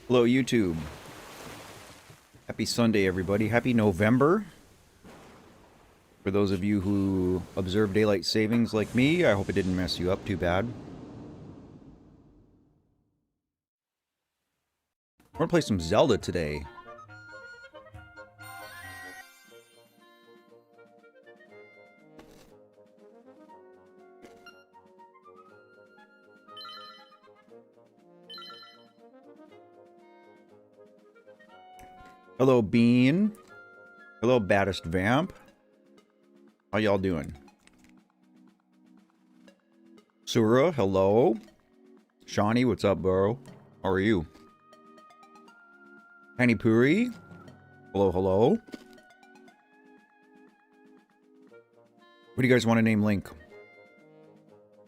Hello, YouTube. Happy Sunday, everybody. Happy November. For those of you who observe daylight savings like me, I hope it didn't mess you up too bad. We're gonna play some Zelda today. Hello, Bean. Hello, Baddest Vamp. How y'all doing? Sura, hello. Shawnee, what's up, bro? How are you? Hanny Puri, hello, hello. What do you guys want to name Link?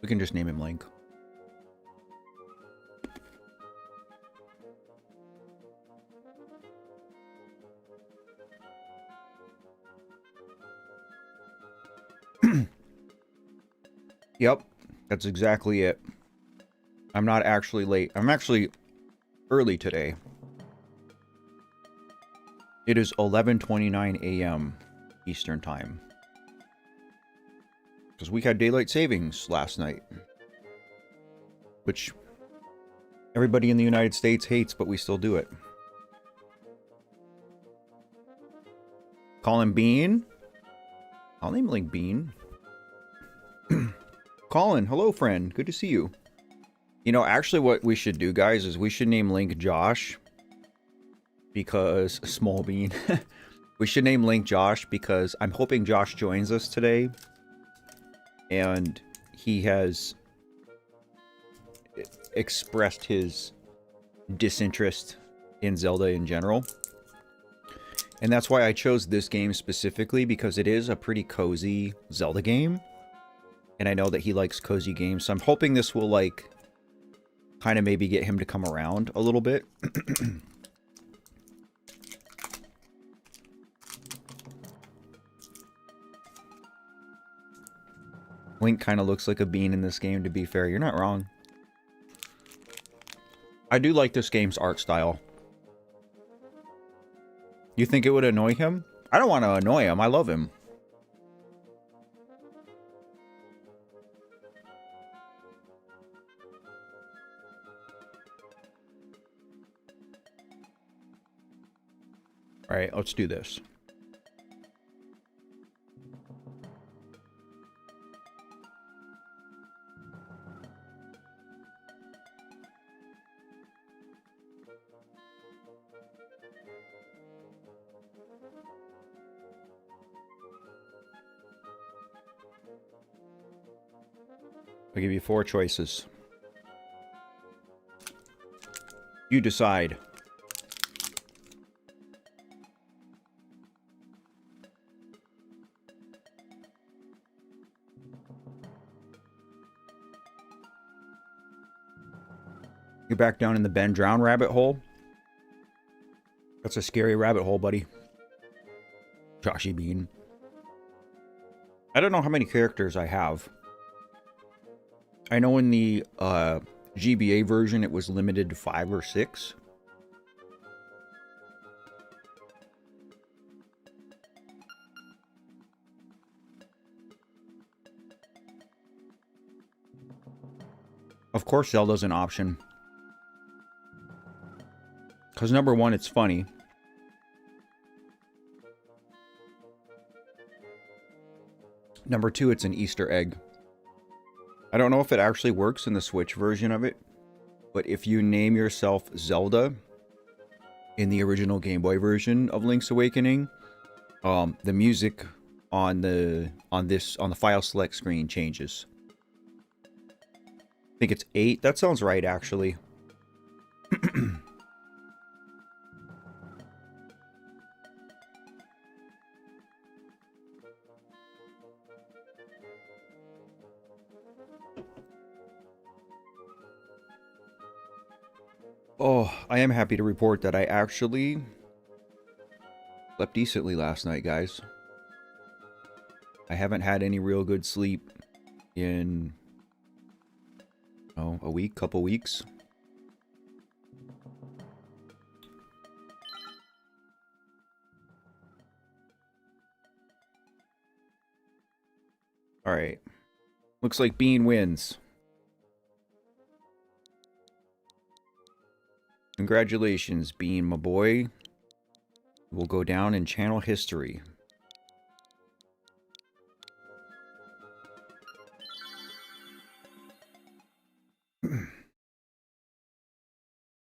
We can just name him Link. Yep, that's exactly it. I'm not actually late. I'm actually early today. It is 11:29 a.m. Eastern Time. Because we had daylight savings last night. Which everybody in the United States hates, but we still do it. Call him Bean. I'll name Link Bean. Colin, hello friend. Good to see you. You know, actually what we should do, guys, is we should name Link Josh. Because... Small Bean. We should name Link Josh because I'm hoping Josh joins us today. And he has expressed his disinterest in Zelda in general. And that's why I chose this game specifically, because it is a pretty cozy Zelda game. And I know that he likes cozy games, so I'm hoping this will, like, kind of maybe get him to come around a little bit. Link kind of looks like a bean in this game, to be fair. You're not wrong. I do like this game's art style. You think it would annoy him? I don't want to annoy him. I love him. All right, let's do this. I'll give you 4 choices. You decide. You're back down in the Ben Drown rabbit hole? That's a scary rabbit hole, buddy. Joshy Bean. I don't know how many characters I have. I know in the GBA version it was limited to 5 or 6. Of course Zelda's an option. Because number 1, it's funny. Number 2, it's an Easter egg. I don't know if it actually works in the Switch version of it, but if you name yourself Zelda in the original Game Boy version of Link's Awakening, the music on the file select screen changes. I think it's 8. That sounds right, actually. Oh, I am happy to report that I actually slept decently last night, guys. I haven't had any real good sleep in, a week, couple weeks. Alright. Looks like Bean wins. Congratulations, Bean, my boy. Will go down in channel history.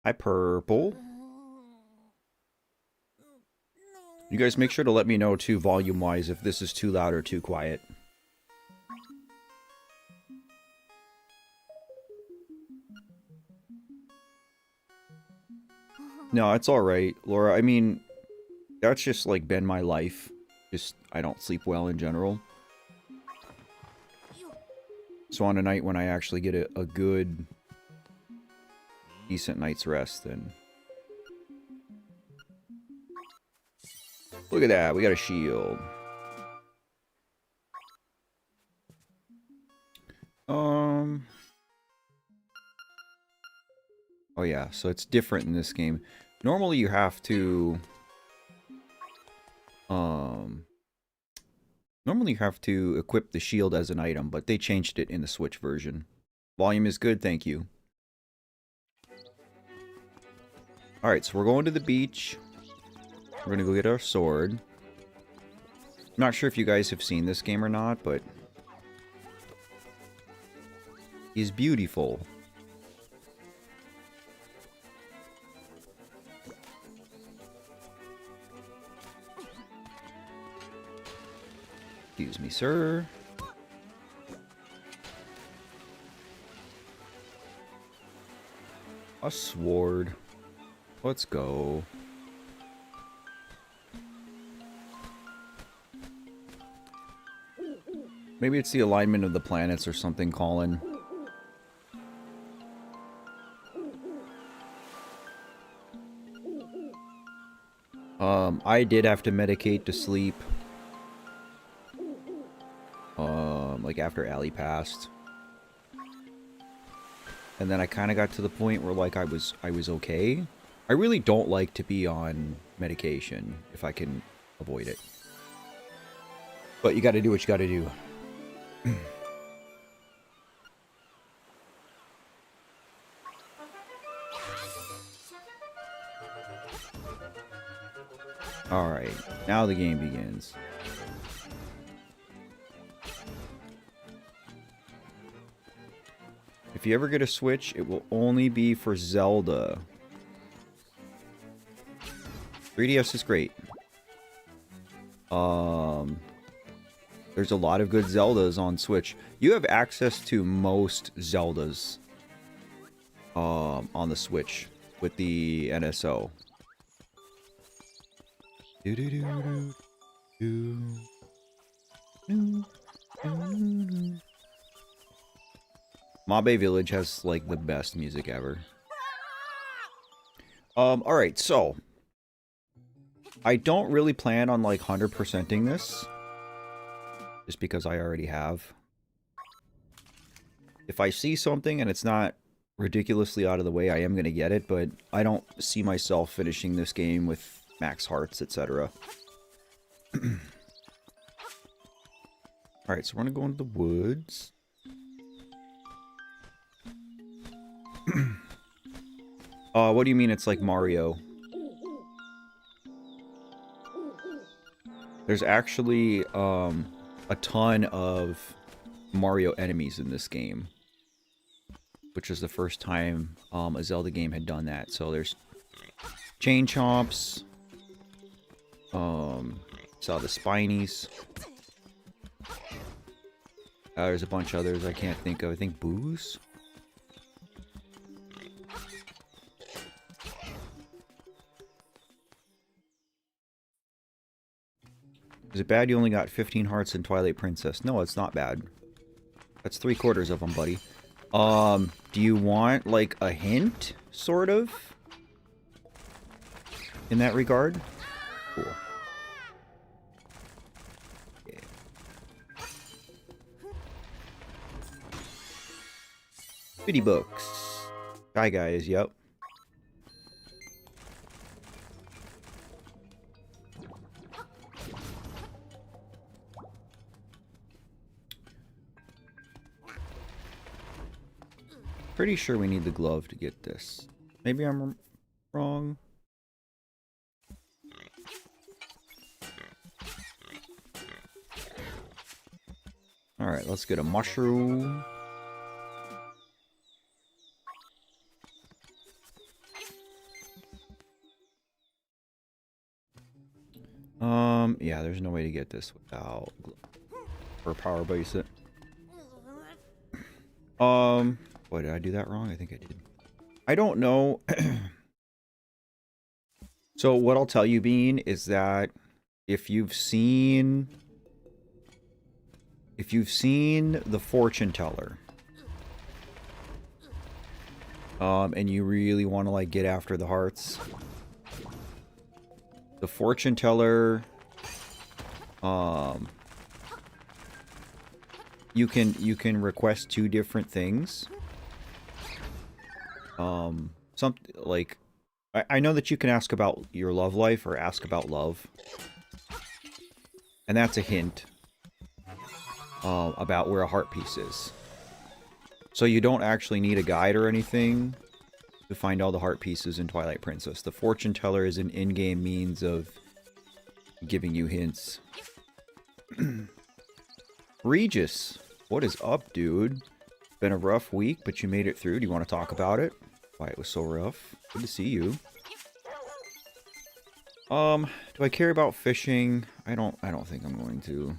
Hi, Purple. You guys make sure to let me know, too, volume-wise, if this is too loud or too quiet. No, it's alright, Laura. I mean, that's just, like, been my life. Just, I don't sleep well in general. So on a night when I actually get a good, decent night's rest, then... Look at that, we got a shield. Oh yeah, so it's different in this game. Normally you have to... Normally you have to equip the shield as an item, but they changed it in the Switch version. Volume is good, thank you. Alright, so we're going to the beach. We're gonna go get our sword. I'm not sure if you guys have seen this game or not, but... he's beautiful. Excuse me, sir. A sword. Let's go. Maybe it's the alignment of the planets or something, Colin. I did have to medicate to sleep. Like after Allie passed. And then I kind of got to the point where like I was okay. I really don't like to be on medication if I can avoid it. But you got to do what you got to do. Alright, now the game begins. If you ever get a Switch, it will only be for Zelda. 3DS is great. There's a lot of good Zeldas on Switch. You have access to most Zeldas on the Switch with the NSO. Mabe Village has like the best music ever. Alright, so I don't really plan on like 100%ing this. Just because I already have. If I see something and it's not ridiculously out of the way, I am going to get it, but I don't see myself finishing this game with max hearts, etc. Alright, so we're going to go into the woods. What do you mean it's like Mario? There's actually, a ton of Mario enemies in this game. Which is the first time, a Zelda game had done that. So there's Chain Chomps. Saw the Spinies. There's a bunch of others I can't think of. I think Boos? Is it bad you only got 15 hearts in Twilight Princess? No, it's not bad. That's 3/4 of them, buddy. Do you want, like, a hint, sort of? In that regard? Cool. Yeah. Goodie books. Hi, guys, yep. Pretty sure we need the glove to get this. Maybe I'm wrong. Alright, let's get a mushroom. Yeah, there's no way to get this without or power base it. What, did I do that wrong? I think I did. I don't know. So what I'll tell you, Bean, is that if you've seen the fortune teller, and you really want to like get after the hearts, the fortune teller, you can request two different things. Something like, I know that you can ask about your love life or ask about love, and that's a hint about where a heart piece is. So you don't actually need a guide or anything to find all the heart pieces in Twilight Princess. The fortune teller is an in-game means of giving you hints. Regis, what is up, dude? Been a rough week, but you made it through. Do you want to talk about it? Why it was so rough? Good to see you. Do I care about fishing? I don't think I'm going to.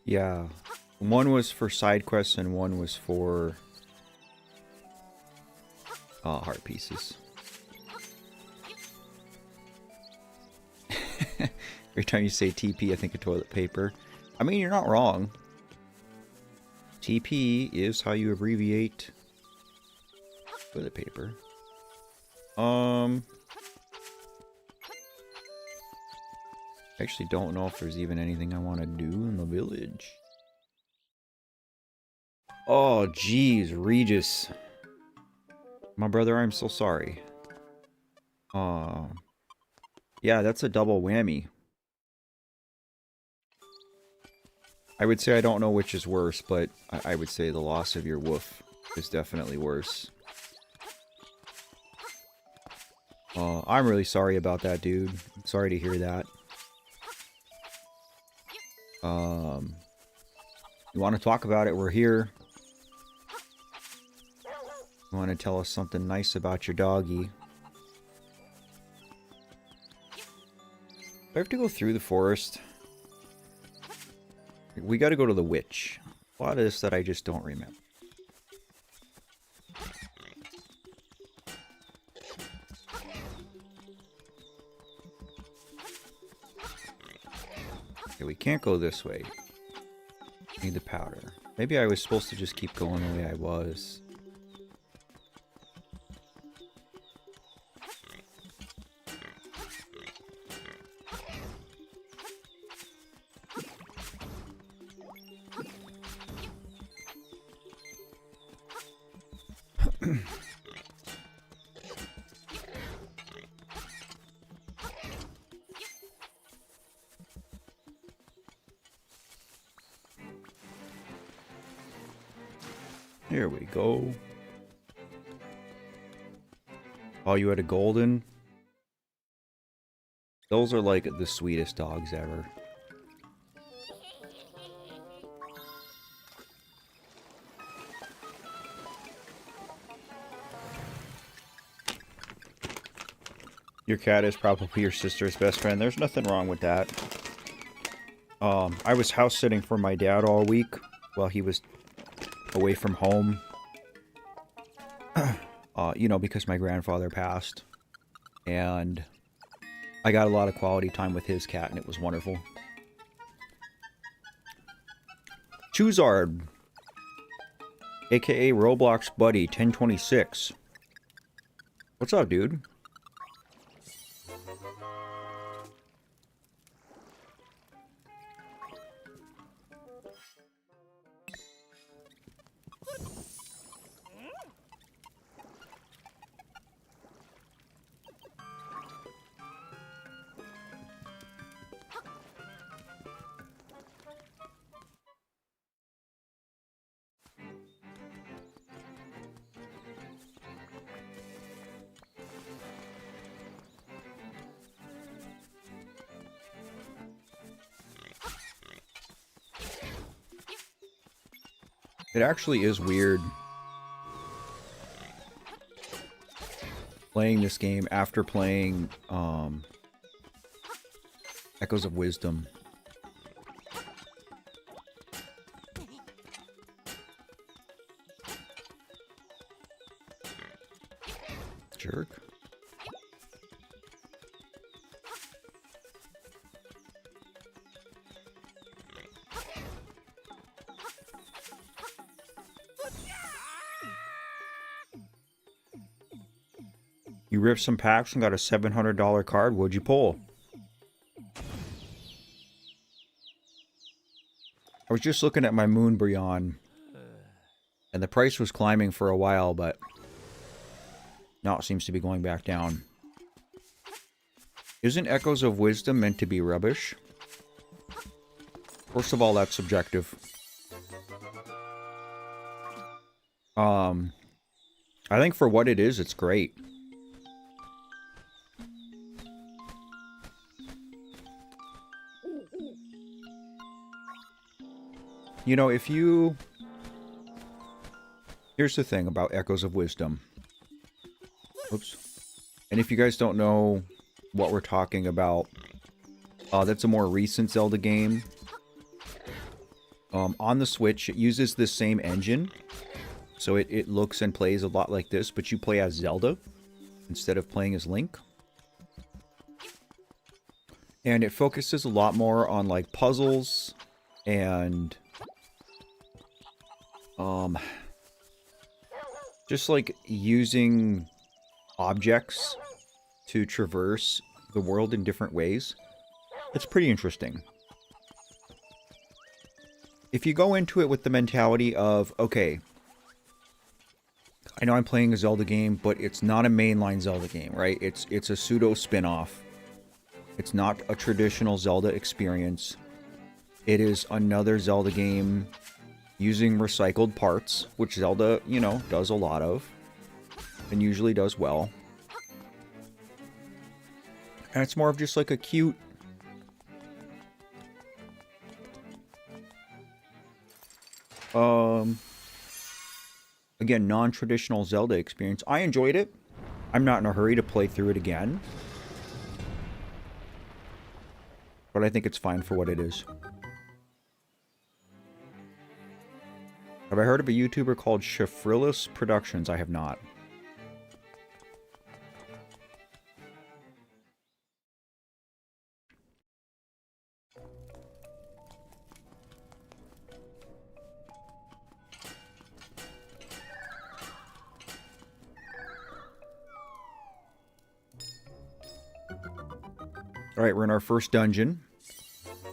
Yeah. One was for side quests and one was for heart pieces. Every time you say TP, I think of toilet paper. I mean, you're not wrong. TP is how you abbreviate toilet paper. I actually don't know if there's even anything I want to do in the village. Oh, jeez, Regis. My brother, I'm so sorry. Yeah, that's a double whammy. I would say I don't know which is worse, but I would say the loss of your wolf is definitely worse. I'm really sorry about that, dude. I'm sorry to hear that. You want to talk about it, we're here. You want to tell us something nice about your doggy. Do I have to go through the forest? We got to go to the witch. A lot of this that I just don't remember. Okay, we can't go this way. Need the powder. Maybe I was supposed to just keep going the way I was. Here we go. Oh, you had a golden? Those are like the sweetest dogs ever. Your cat is probably your sister's best friend. There's nothing wrong with that. I was house sitting for my dad all week while he was away from home. You know, because my grandfather passed. And I got a lot of quality time with his cat, and it was wonderful. Choozard, aka Roblox Buddy 1026. What's up, dude? It actually is weird playing this game after playing Echoes of Wisdom. Jerk. You ripped some packs and got a $700 card. What'd you pull? I was just looking at my Moonbryon, and the price was climbing for a while, but now it seems to be going back down. Isn't Echoes of Wisdom meant to be rubbish? First of all, that's subjective. I think for what it is, it's great. You know, if you... Here's the thing about Echoes of Wisdom. Oops. And if you guys don't know what we're talking about, that's a more recent Zelda game. On the Switch, it uses this same engine. So it looks and plays a lot like this, but you play as Zelda instead of playing as Link. And it focuses a lot more on, like, puzzles and... just like using objects to traverse the world in different ways. It's pretty interesting. If you go into it with the mentality of, okay, I know I'm playing a Zelda game, but it's not a mainline Zelda game, right? It's a pseudo spin-off. It's not a traditional Zelda experience. It is another Zelda game using recycled parts, which Zelda, you know, does a lot of. And usually does well. And it's more of just like a cute... again, non-traditional Zelda experience. I enjoyed it. I'm not in a hurry to play through it again. But I think it's fine for what it is. Have I heard of a YouTuber called Shifrilus Productions? I have not. Alright, we're in our first dungeon.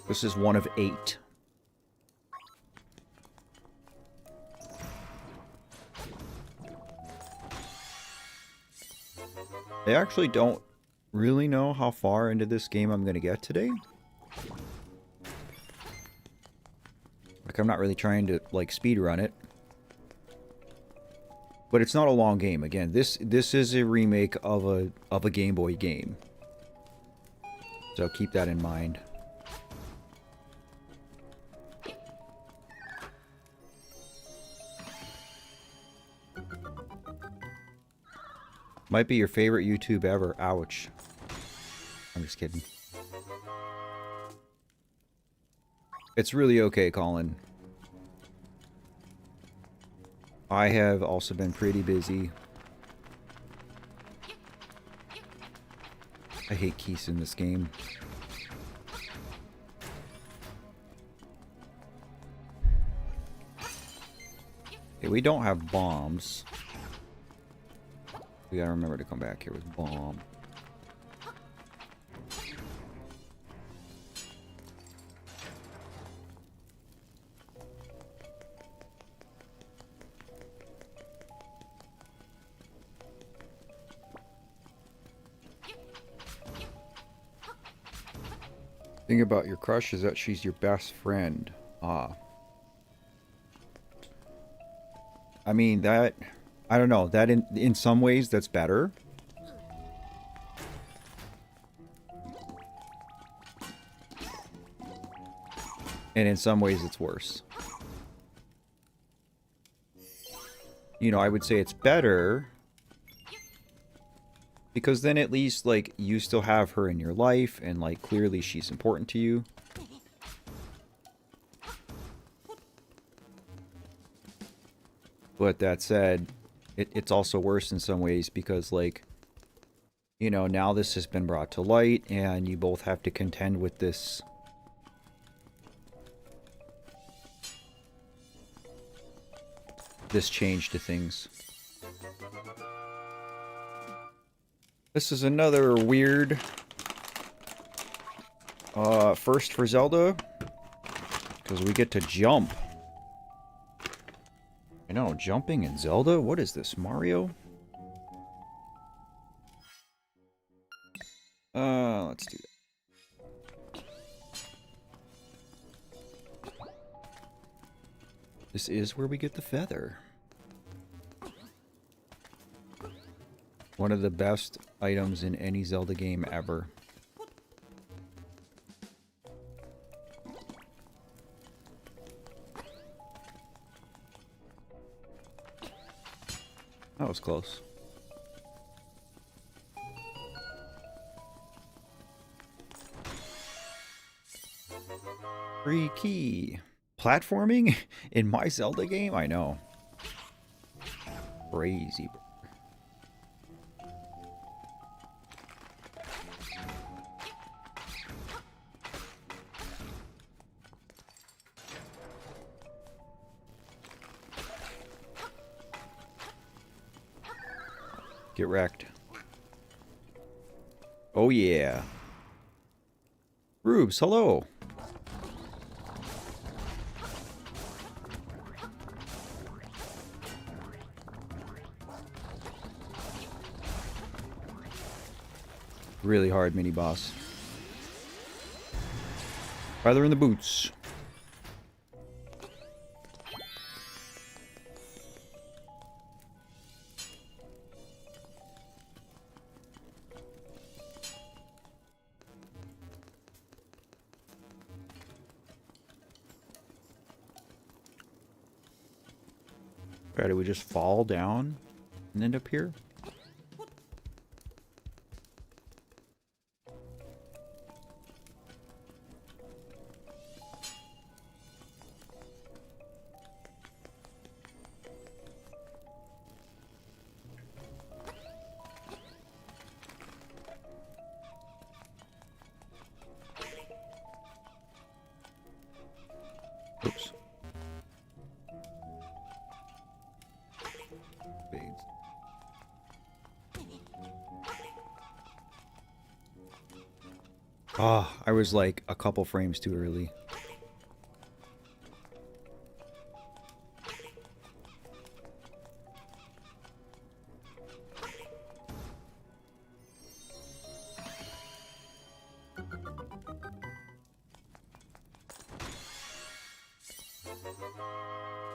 This is one of 8. I actually don't really know how far into this game I'm going to get today. Like, I'm not really trying to, like, speedrun it. But it's not a long game. Again, this is a remake of a Game Boy game. So keep that in mind. Might be your favorite YouTube ever. Ouch. I'm just kidding. It's really okay, Colin. I have also been pretty busy. I hate keys in this game. Okay, we don't have bombs. We gotta remember to come back here with bomb. Thing about your crush is that she's your best friend. Ah. I mean, that... I don't know. That in some ways, that's better. And in some ways, it's worse. you know, I would say it's better. Because then at least, like, you still have her in your life, and, like, clearly she's important to you. But that said, it's also worse in some ways because, like, you know, now this has been brought to light, and you both have to contend with this change to things. This is another weird first for Zelda, because we get to jump. I know, jumping in Zelda? What is this, Mario? Let's do that. This is where we get the feather. One of the best items in any Zelda game ever. That was close. Free key. Platforming in my Zelda game? I know. Crazy. Get wrecked. Oh yeah. Rubes, hello. Really hard mini boss. Feather in the boots. Right, do we just fall down and end up here? Oops. Ah, I was like a couple frames too early.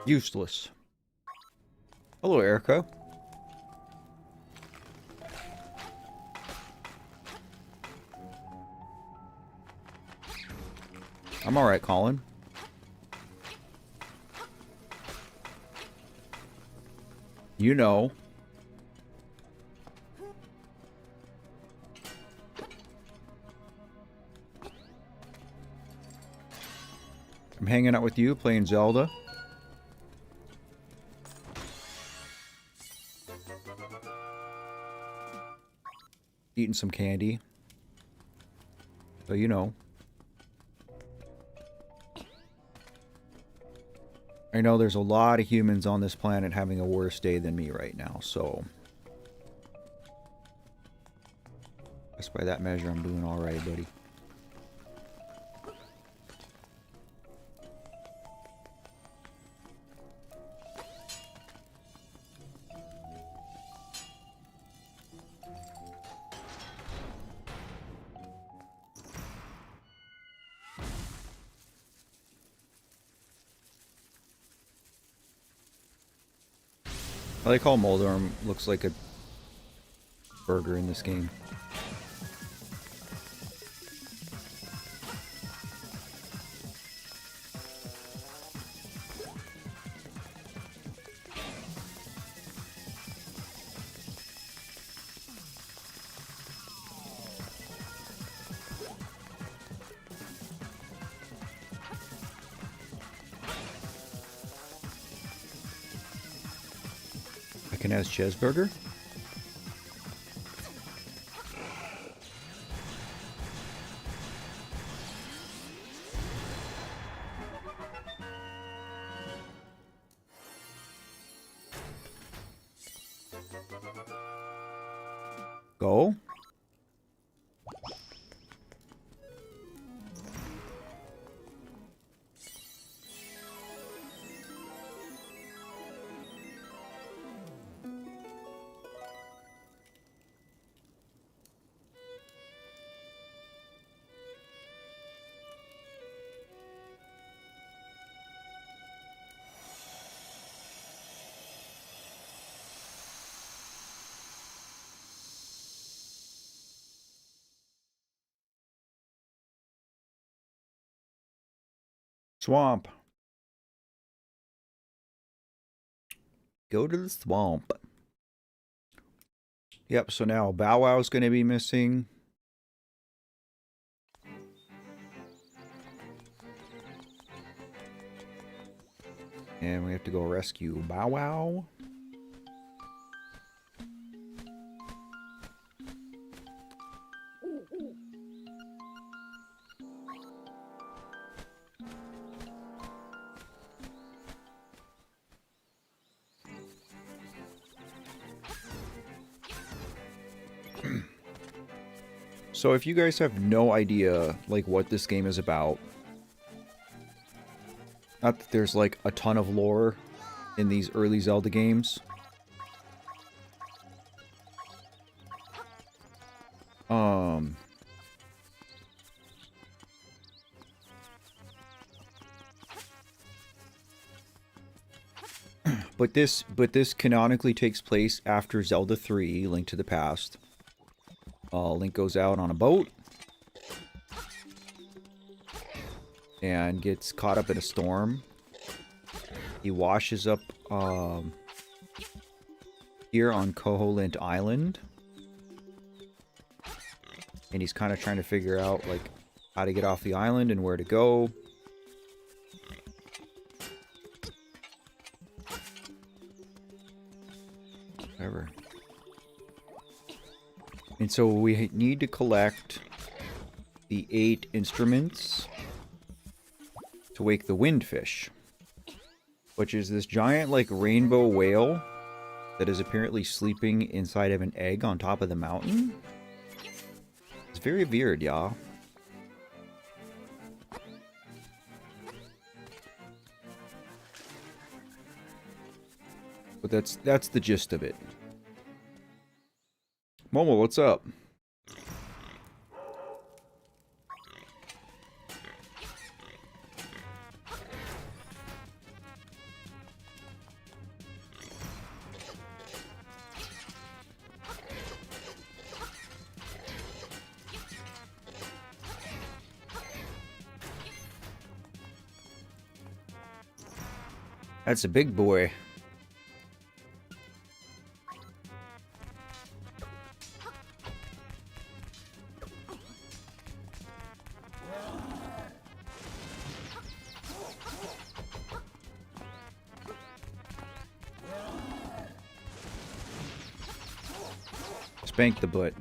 Useless. Hello, Erica. I'm alright, Colin. You know. I'm hanging out with you, playing Zelda. Eating some candy. So you know. I know there's a lot of humans on this planet having a worse day than me right now, so... Just by that measure, I'm doing alright, buddy. I like how Moldorm looks like a burger in this game. can ask Cheeseburger. Go. Swamp. Go to the swamp. Yep, so now Bow Wow's going to be missing. And we have to go rescue Bow Wow. So if you guys have no idea, like, what this game is about, not that there's, like, a ton of lore in these early Zelda games. But this canonically takes place after Zelda 3, Link to the Past. Link goes out on a boat and gets caught up in a storm. He washes up here on Koholint Island, and he's kind of trying to figure out, like, how to get off the island and where to go. Whatever. And so we need to collect the 8 instruments to wake the windfish, which is this giant, like, rainbow whale that is apparently sleeping inside of an egg on top of the mountain. It's very weird, y'all. But that's the gist of it. Momo, what's up? That's a big boy. Spank the butt.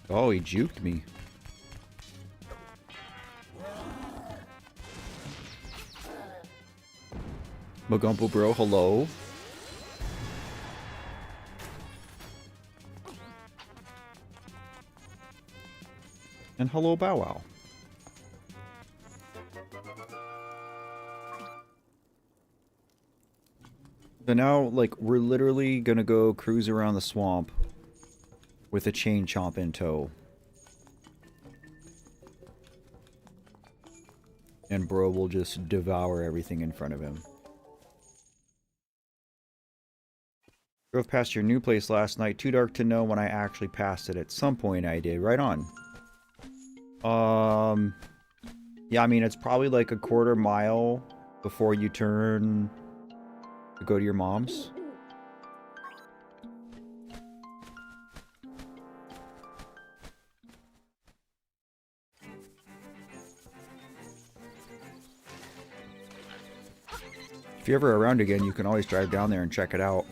Oh, he juked me. Magumpo bro, hello. And hello, Bow Wow. So now, like, we're literally gonna go cruise around the swamp with a chain chomp in tow. And bro will just devour everything in front of him. Drove past your new place last night. Too dark to know when I actually passed it. At some point I did. Right on. Yeah, I mean, it's probably like a quarter mile before you turn to go to your mom's. If you're ever around again, you can always drive down there and check it out.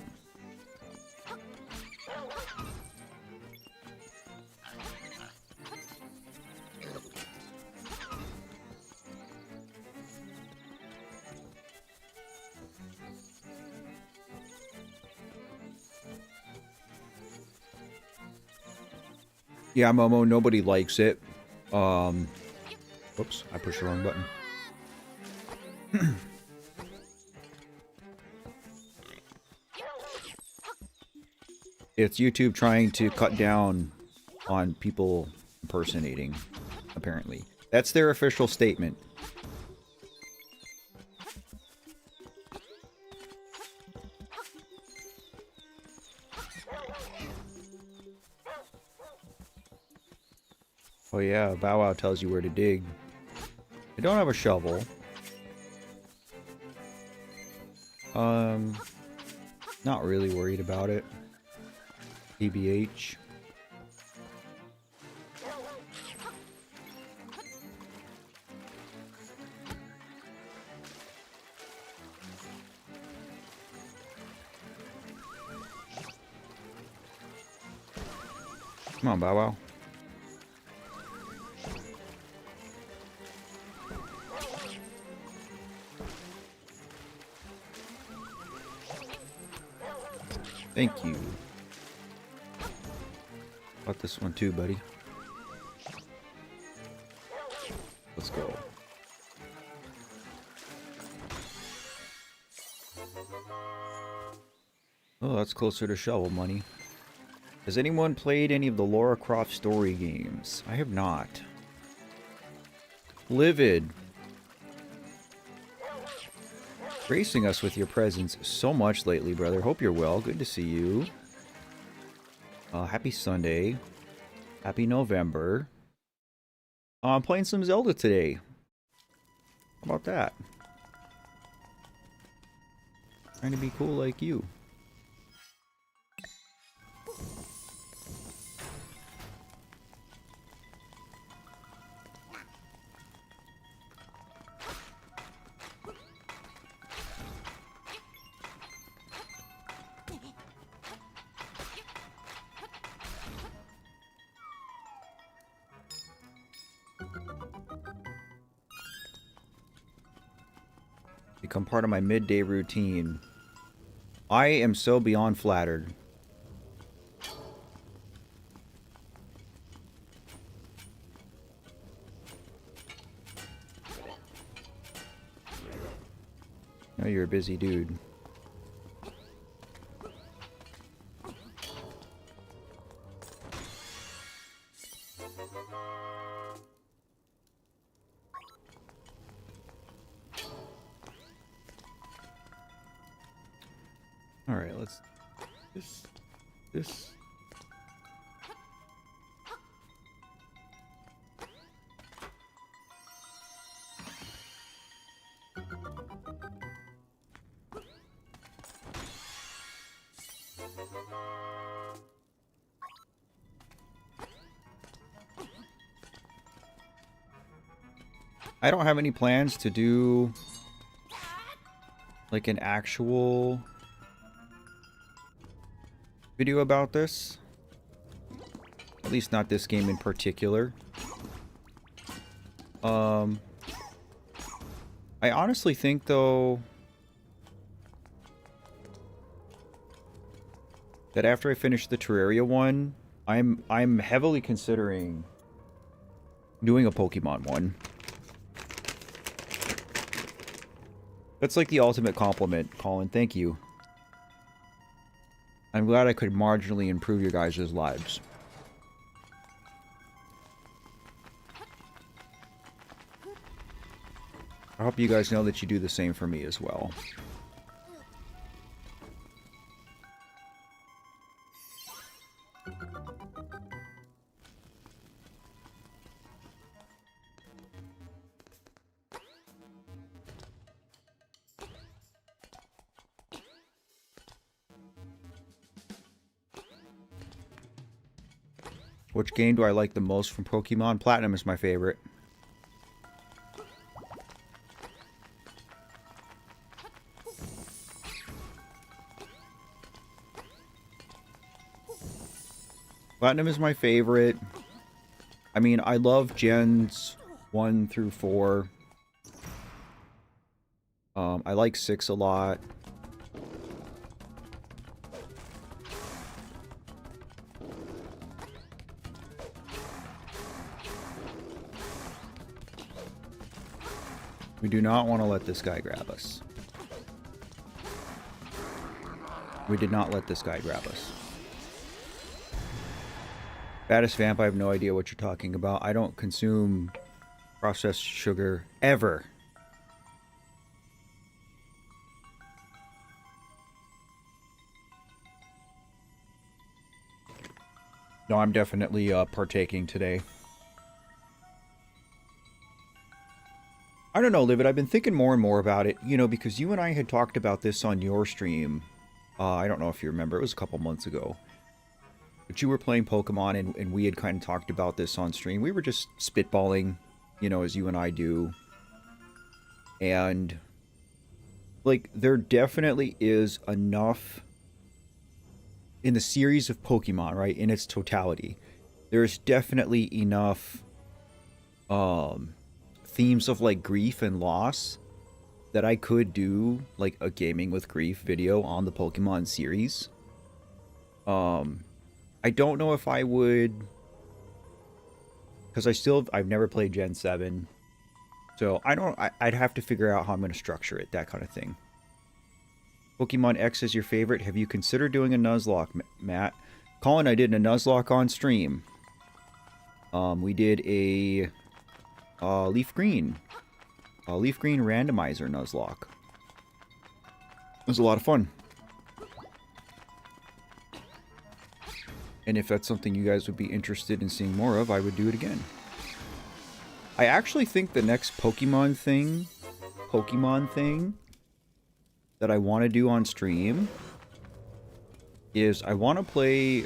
Yeah, Momo, nobody likes it. Whoops, I pushed the wrong button. It's YouTube trying to cut down on people impersonating, apparently. That's their official statement. Oh yeah, Bow Wow tells you where to dig. I don't have a shovel. Not really worried about it. TBH. Come on, Bow Wow. Thank you. Got this one too, buddy. Let's go. Oh, that's closer to shovel money. Has anyone played any of the Lara Croft story games? I have not. Livid. Gracing us with your presence so much lately, brother. Hope you're well. Good to see you. Happy Sunday. Happy November. I'm playing some Zelda today. How about that? Trying to be cool like you. Become part of my midday routine. I am so beyond flattered. I know you're a busy dude. All right, let's this. I don't have any plans to do like an actual video about this. At least not this game in particular. I honestly think though that after I finish the Terraria one, I'm heavily considering doing a Pokemon one. That's like the ultimate compliment, Colin. Thank you. I'm glad I could marginally improve your guys' lives. I hope you guys know that you do the same for me as well. Which game do I like the most from Pokemon? Platinum is my favorite. Platinum is my favorite. I mean, I love Gens 1 through 4. I like 6 a lot. We do not want to let this guy grab us. We did not let this guy grab us. Baddest Vamp, I have no idea what you're talking about. I don't consume processed sugar ever. No, I'm definitely partaking today. I don't know, Livid. I've been thinking more and more about it, you know, because you and I had talked about this on your stream. I don't know if you remember. It was a couple months ago. But you were playing Pokemon, and we had kind of talked about this on stream. We were just spitballing, you know, as you and I do. And, like, there definitely is enough in the series of Pokemon, right, in its totality. There's definitely enough themes of, like, grief and loss that I could do, like, a gaming with grief video on the Pokemon series. I don't know if I would, because I've never played Gen 7, so I'd have to figure out how I'm going to structure it, that kind of thing. Pokemon X is your favorite. Have you considered doing a Nuzlocke, Matt? Colin, I did a Nuzlocke on stream. We did a Leaf Green randomizer Nuzlocke. It was a lot of fun. And if that's something you guys would be interested in seeing more of, I would do it again. I actually think the next Pokemon thing that I want to do on stream is I want to play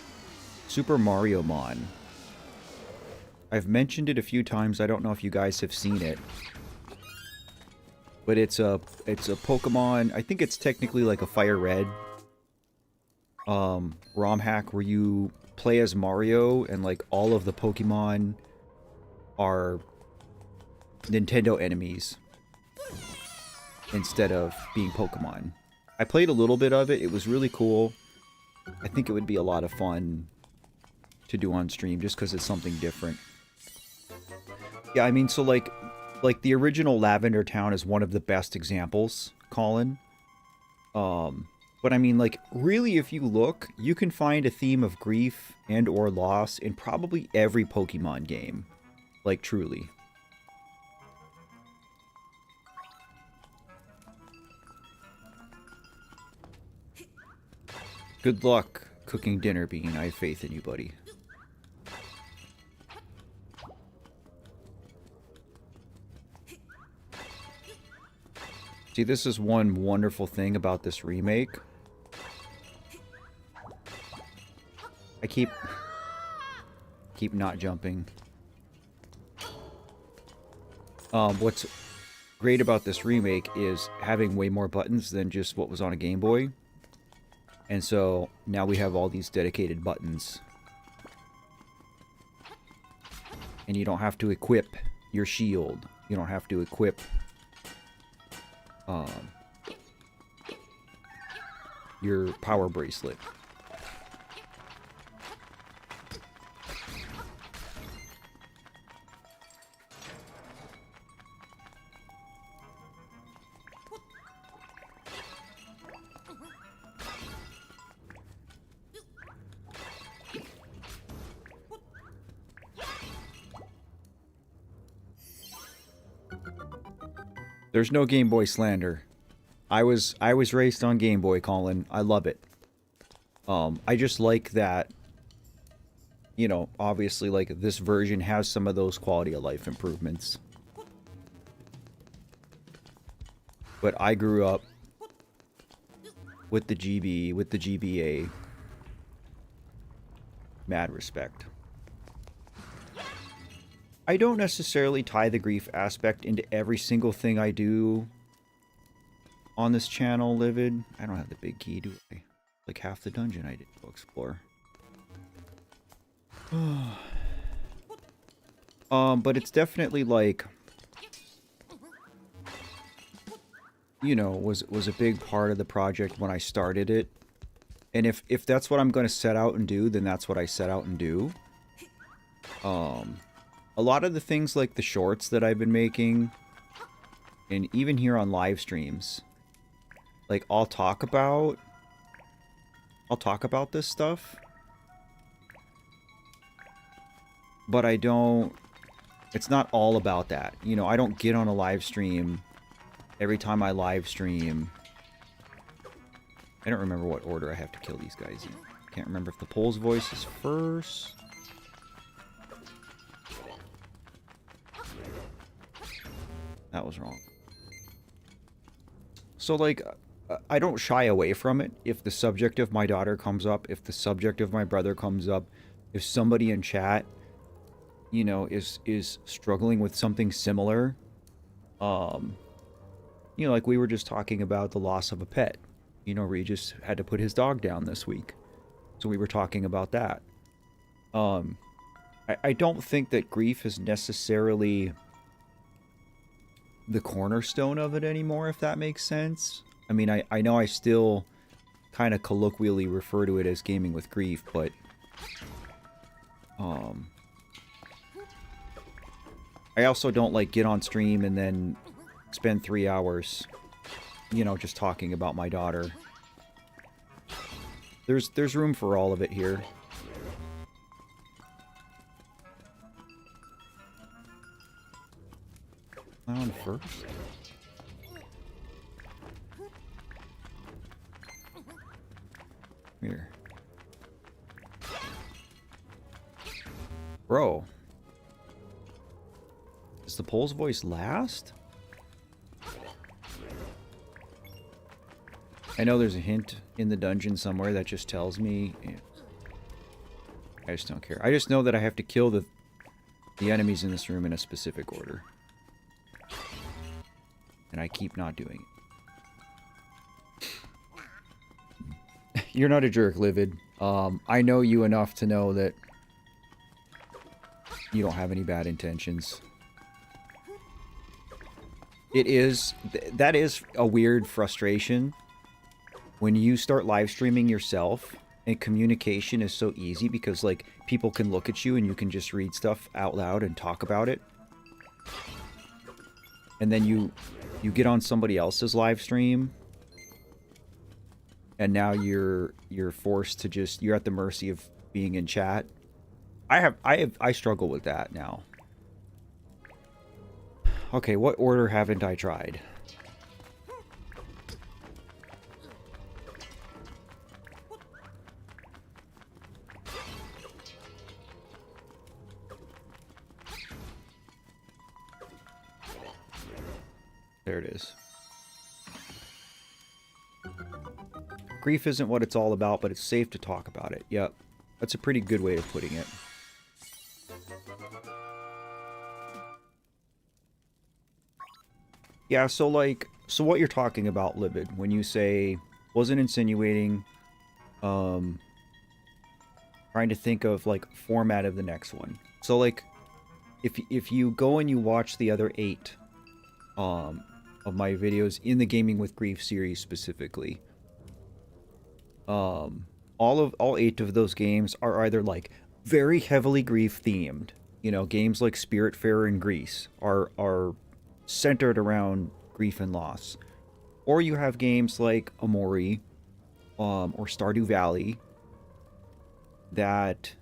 Super Mario Mon. I've mentioned it a few times. I don't know if you guys have seen it. But it's a Pokemon, I think it's technically like a Fire Red ROM hack where you play as Mario and like all of the Pokemon are Nintendo enemies instead of being Pokemon. I played a little bit of it. It was really cool. I think it would be a lot of fun to do on stream just because it's something different. Yeah, I mean, so like the original Lavender Town is one of the best examples, Colin. But I mean, like, really, if you look, you can find a theme of grief and or loss in probably every Pokemon game. Like, truly. Good luck cooking dinner, Bean. I have faith in you, buddy. See, this is one wonderful thing about this remake. I keep not jumping. What's great about this remake is having way more buttons than just what was on a Game Boy. And so now we have all these dedicated buttons. And you don't have to equip your shield. You don't have to equip your power bracelet. There's no Game Boy slander. I was raised on Game Boy, Colin. I love it. I just like that, you know, obviously, like, this version has some of those quality of life improvements. But I grew up with the GB, with the GBA. Mad respect. I don't necessarily tie the grief aspect into every single thing I do on this channel, Livid. I don't have the big key, do I? Like half the dungeon I did go explore. But it's definitely like, you know, was a big part of the project when I started it. And if that's what I'm going to set out and do, then that's what I set out and do. A lot of the things like the shorts that I've been making, and even here on live streams, like I'll talk about this stuff, but I don't, it's not all about that. You know, I don't get on a live stream every time I live stream. I don't remember what order I have to kill these guys in. Can't remember if the Pole's voice is first. That was wrong. So, like, I don't shy away from it. If the subject of my daughter comes up, if the subject of my brother comes up, if somebody in chat, you know, is struggling with something similar, you know, like we were just talking about the loss of a pet. You know, Regis had to put his dog down this week. So we were talking about that. I don't think that grief is necessarily the cornerstone of it anymore, if that makes sense. I mean, I know I still kind of colloquially refer to it as gaming with grief, but I also don't like get on stream and then spend 3 hours, you know, just talking about my daughter. There's room for all of it here. On first. Here. Bro. Is the Pole's voice last? I know there's a hint in the dungeon somewhere that just tells me. I just don't care. I just know that I have to kill the enemies in this room in a specific order. And I keep not doing it. You're not a jerk, Livid. I know you enough to know that you don't have any bad intentions. It is... that is a weird frustration. When you start live streaming yourself, and communication is so easy because, like, people can look at you and you can just read stuff out loud and talk about it. And then you get on somebody else's live stream, and now you're forced to just, you're at the mercy of being in chat. I struggle with that now. Okay, what order haven't I tried? There it is. Grief isn't what it's all about, but it's safe to talk about it. Yep. That's a pretty good way of putting it. Yeah, so like, so what you're talking about, Libid, when you say, wasn't insinuating, trying to think of, like, format of the next one. So, like, if you go and you watch the other 8, of my videos in the Gaming with Grief series specifically, all 8 of those games are either like very heavily grief themed. You know, games like Spiritfarer and Greece are centered around grief and loss. Or you have games like Amori, or Stardew Valley that,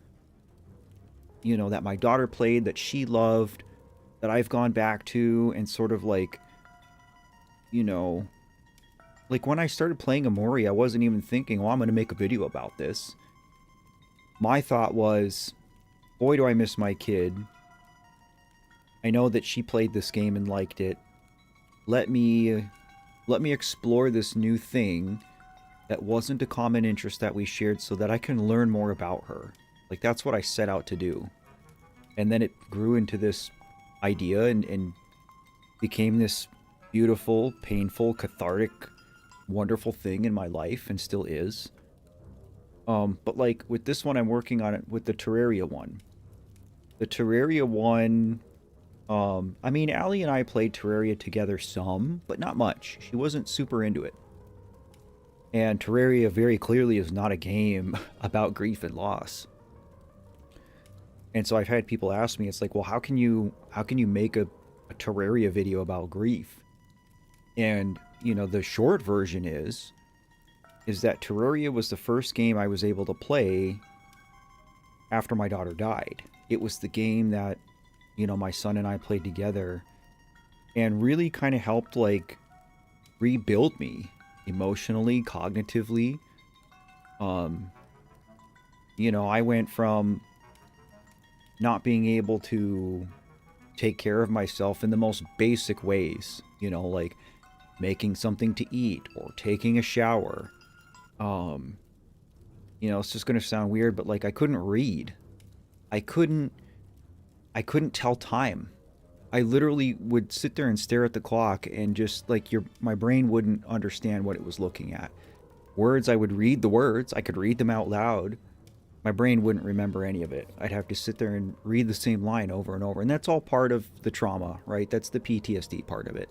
you know, that my daughter played, that she loved, that I've gone back to and sort of like, you know, like when I started playing Amori, I wasn't even thinking, well, I'm going to make a video about this. My thought was, boy, do I miss my kid. I know that she played this game and liked it. Let me explore this new thing that wasn't a common interest that we shared so that I can learn more about her. Like, that's what I set out to do. And then it grew into this idea and became this beautiful, painful, cathartic, wonderful thing in my life, and still is. But like with this one, I'm working on it with the Terraria one. The Terraria one, I mean, Allie and I played Terraria together some, but not much. She wasn't super into it. And Terraria very clearly is not a game about grief and loss. And so I've had people ask me, it's like, well, how can you make a Terraria video about grief? And, you know, the short version is that Terraria was the first game I was able to play after my daughter died. It was the game that, you know, my son and I played together and really kind of helped, like, rebuild me emotionally, cognitively. You know, I went from not being able to take care of myself in the most basic ways, you know, like making something to eat or taking a shower. You know, it's just going to sound weird, but like I couldn't read. I couldn't tell time. I literally would sit there and stare at the clock and just like my brain wouldn't understand what it was looking at. Words, I would read the words. I could read them out loud. My brain wouldn't remember any of it. I'd have to sit there and read the same line over and over. And that's all part of the trauma, right? That's the PTSD part of it.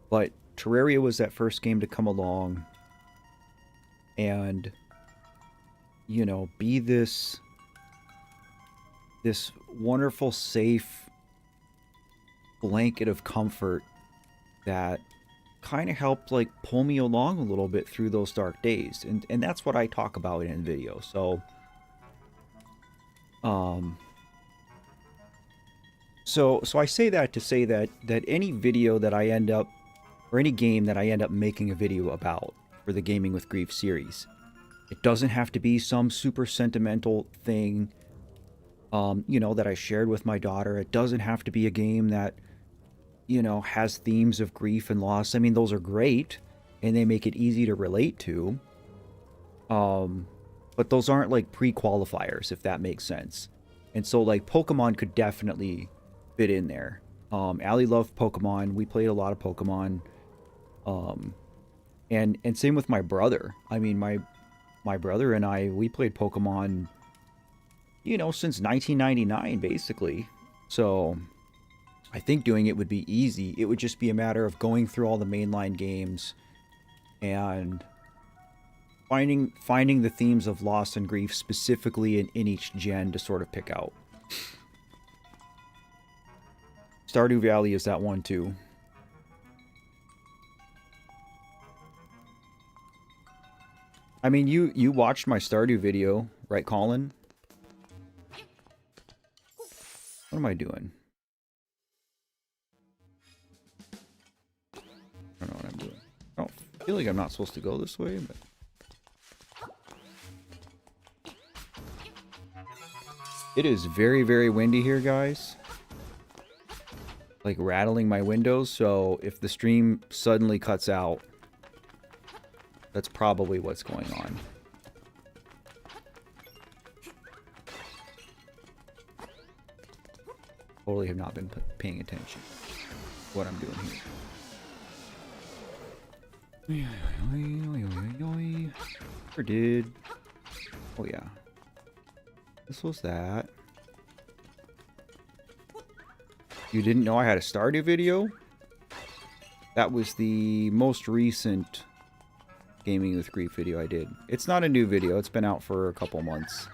But Terraria was that first game to come along and, you know, be this wonderful, safe blanket of comfort that kind of helped like pull me along a little bit through those dark days. And that's what I talk about in video. So so I say that to say that any video that I end up, or any game that I end up making a video about for the Gaming with Grief series, it doesn't have to be some super sentimental thing, you know, that I shared with my daughter. It doesn't have to be a game that, you know, has themes of grief and loss. I mean, those are great, and they make it easy to relate to. But those aren't like pre-qualifiers, if that makes sense. And so like Pokemon could definitely fit in there. Allie loved Pokemon. We played a lot of Pokemon. And same with my brother. I mean, my brother and I, we played Pokemon, you know, since 1999, basically. So I think doing it would be easy. It would just be a matter of going through all the mainline games and finding the themes of loss and grief specifically in each gen to sort of pick out. Stardew Valley is that one too. I mean, you watched my Stardew video, right, Colin? What am I doing? I don't know what I'm doing. I don't feel like I'm not supposed to go this way, but... It is very, very windy here, guys. Like rattling my windows, so if the stream suddenly cuts out, that's probably what's going on. Totally have not been paying attention to what I'm doing here. Or did. Oh yeah. This was that. You didn't know I had a Stardew video? That was the most recent Gaming with Grief video I did. It's not a new video. It's been out for a couple months.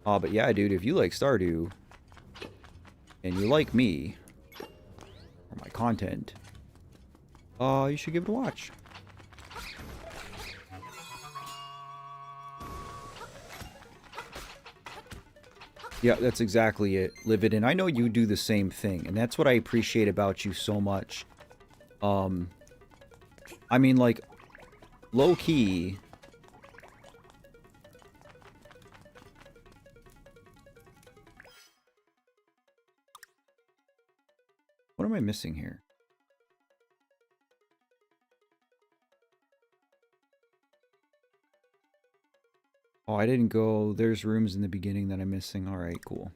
But yeah, dude, if you like Stardew, and you like me, or my content, you should give it a watch. Yeah, that's exactly it, Livid. And I know you do the same thing, and that's what I appreciate about you so much. I mean, like, low-key... What am I missing here? Oh, I didn't go... There's rooms in the beginning that I'm missing. Alright, cool.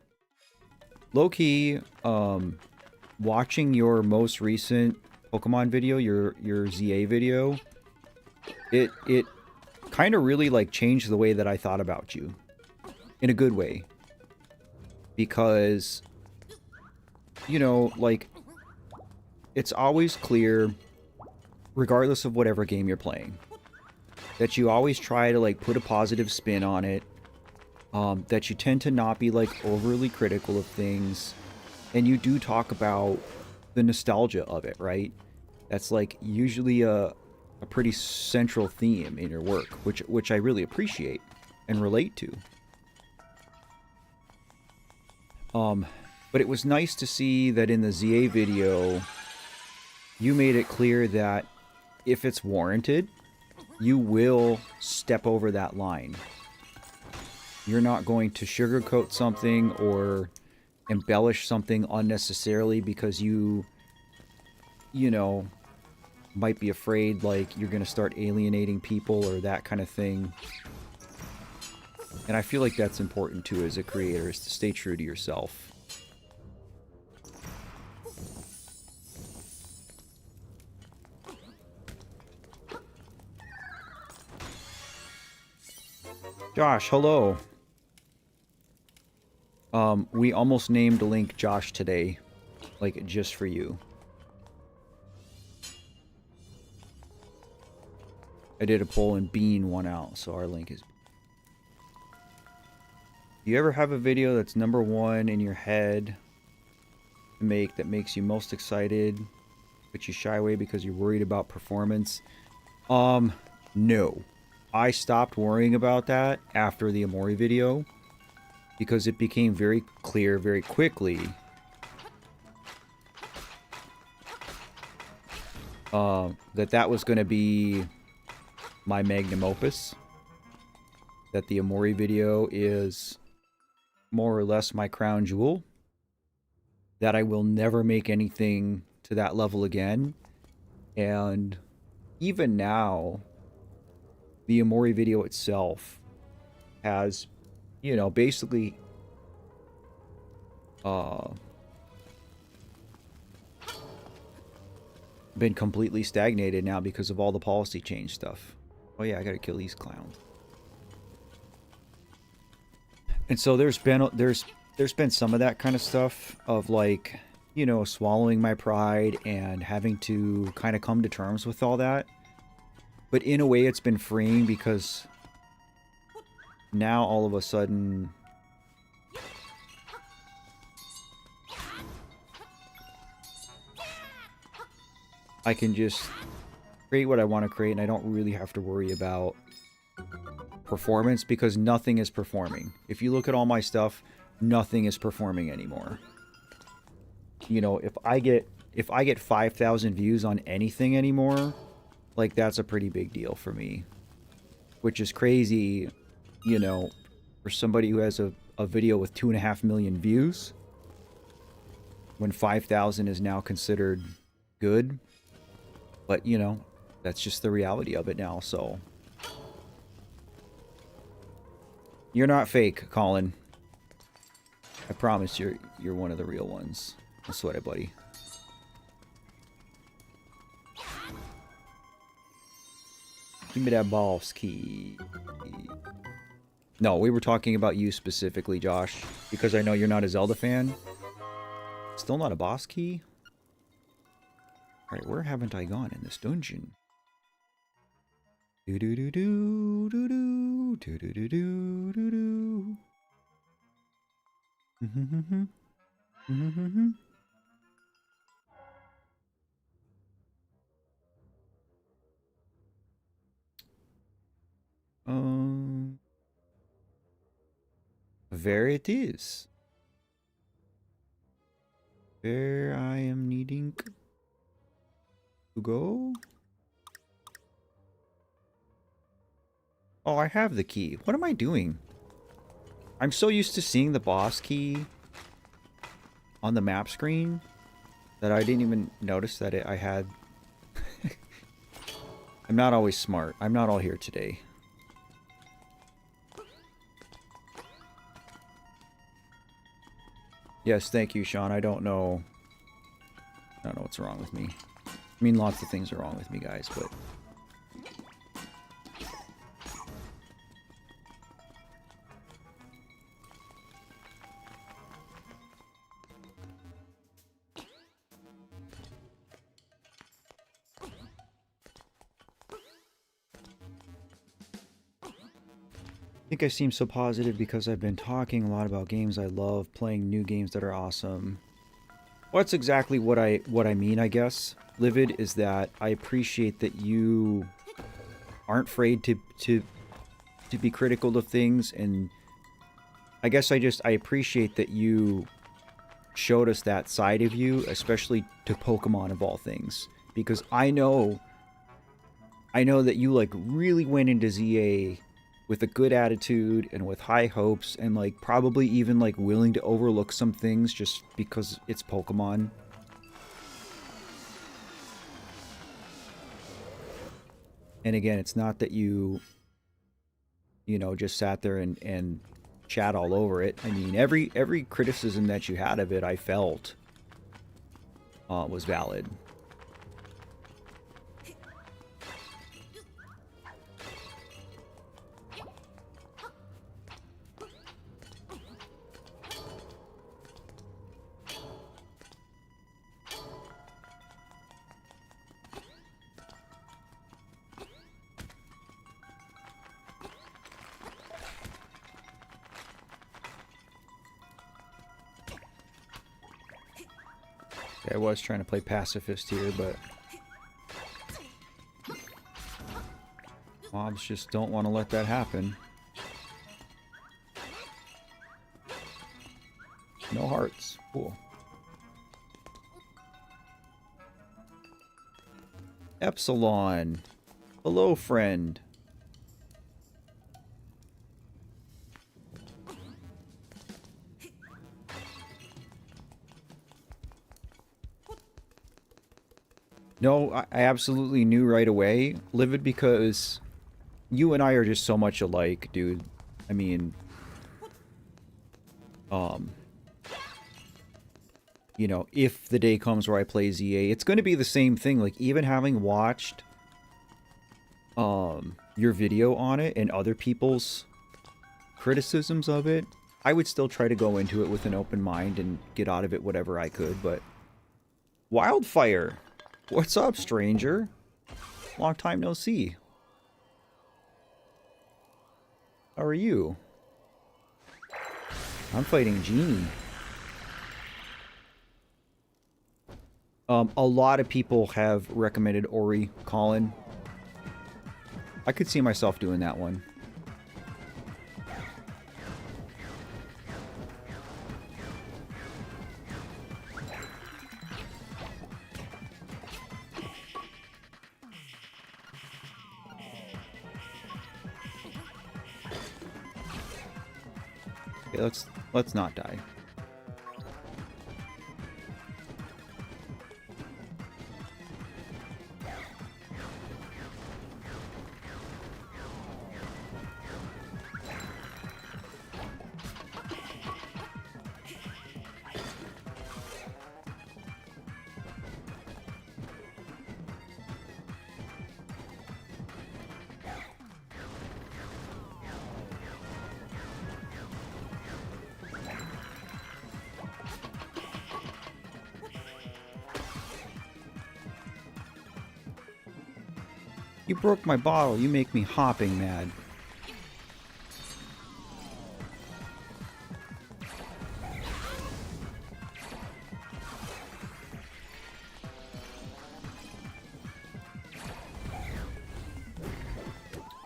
Low-key, watching your most recent Pokemon video, your ZA video, it kind of really like changed the way that I thought about you in a good way. Because, you know, like, it's always clear, regardless of whatever game you're playing, that you always try to like put a positive spin on it, that you tend to not be like overly critical of things, and you do talk about the nostalgia of it, right? That's like usually a pretty central theme in your work, which I really appreciate and relate to. But it was nice to see that in the ZA video, you made it clear that if it's warranted, you will step over that line. You're not going to sugarcoat something or embellish something unnecessarily because you know, might be afraid like you're going to start alienating people or that kind of thing. And I feel like that's important too as a creator, is to stay true to yourself. Josh, hello. We almost named Link Josh today, like just for you. I did a poll and Bean won out, so our link is... Do you ever have a video that's #1 in your head to make that makes you most excited, but you shy away because you're worried about performance? No. I stopped worrying about that after the Amori video because it became very clear very quickly that was going to be my magnum opus. That the Amori video is more or less my crown jewel. That I will never make anything to that level again. And even now, the Amori video itself has, you know, basically been completely stagnated now because of all the policy change stuff. Oh yeah, I gotta kill these clowns. And so there's been some of that kind of stuff of like, you know, swallowing my pride and having to kind of come to terms with all that. But in a way it's been freeing because now all of a sudden I can just create what I want to create and I don't really have to worry about performance because nothing is performing. If you look at all my stuff, nothing is performing anymore. You know, if I get 5,000 views on anything anymore, like that's a pretty big deal for me. Which is crazy, you know, for somebody who has a video with 2.5 million views when 5,000 is now considered good. But, you know, that's just the reality of it now, so. You're not fake, Colin. I promise you're one of the real ones. Don't sweat it, buddy. Give me that boss key. No, we were talking about you specifically, Josh, because I know you're not a Zelda fan. Still not a boss key? Alright, where haven't I gone in this dungeon? Do do do do do do do do do do do do. There it is. Where I am needing to go. Oh, I have the key. What am I doing? I'm so used to seeing the boss key on the map screen that I didn't even notice that I had. I'm not always smart. I'm not all here today. Yes, thank you, Sean. I don't know what's wrong with me. I mean, lots of things are wrong with me, guys, but... think I seem so positive because I've been talking a lot about games I love, playing new games that are awesome. Well, that's exactly what I mean, I guess. Livid is that I appreciate that you aren't afraid to be critical of things, and I guess I appreciate that you showed us that side of you, especially to Pokemon of all things, because I know that you like really went into ZA with a good attitude and with high hopes and like probably even like willing to overlook some things just because it's Pokemon. And again, it's not that you know, just sat there and chat all over it. I mean, every criticism that you had of it, I felt was valid. I was trying to play pacifist here, but mobs just don't want to let that happen. No hearts. Cool. Epsilon. Hello, friend. No, I absolutely knew right away, Livid, because you and I are just so much alike, dude. I mean, you know, if the day comes where I play ZA, it's going to be the same thing. Like, even having watched your video on it and other people's criticisms of it, I would still try to go into it with an open mind and get out of it whatever I could, but Wildfire! What's up, stranger? Long time no see. How are you? I'm fighting Genie. A lot of people have recommended Ori, Colin. I could see myself doing that one. Okay, let's not die. You broke my bottle. You make me hopping mad.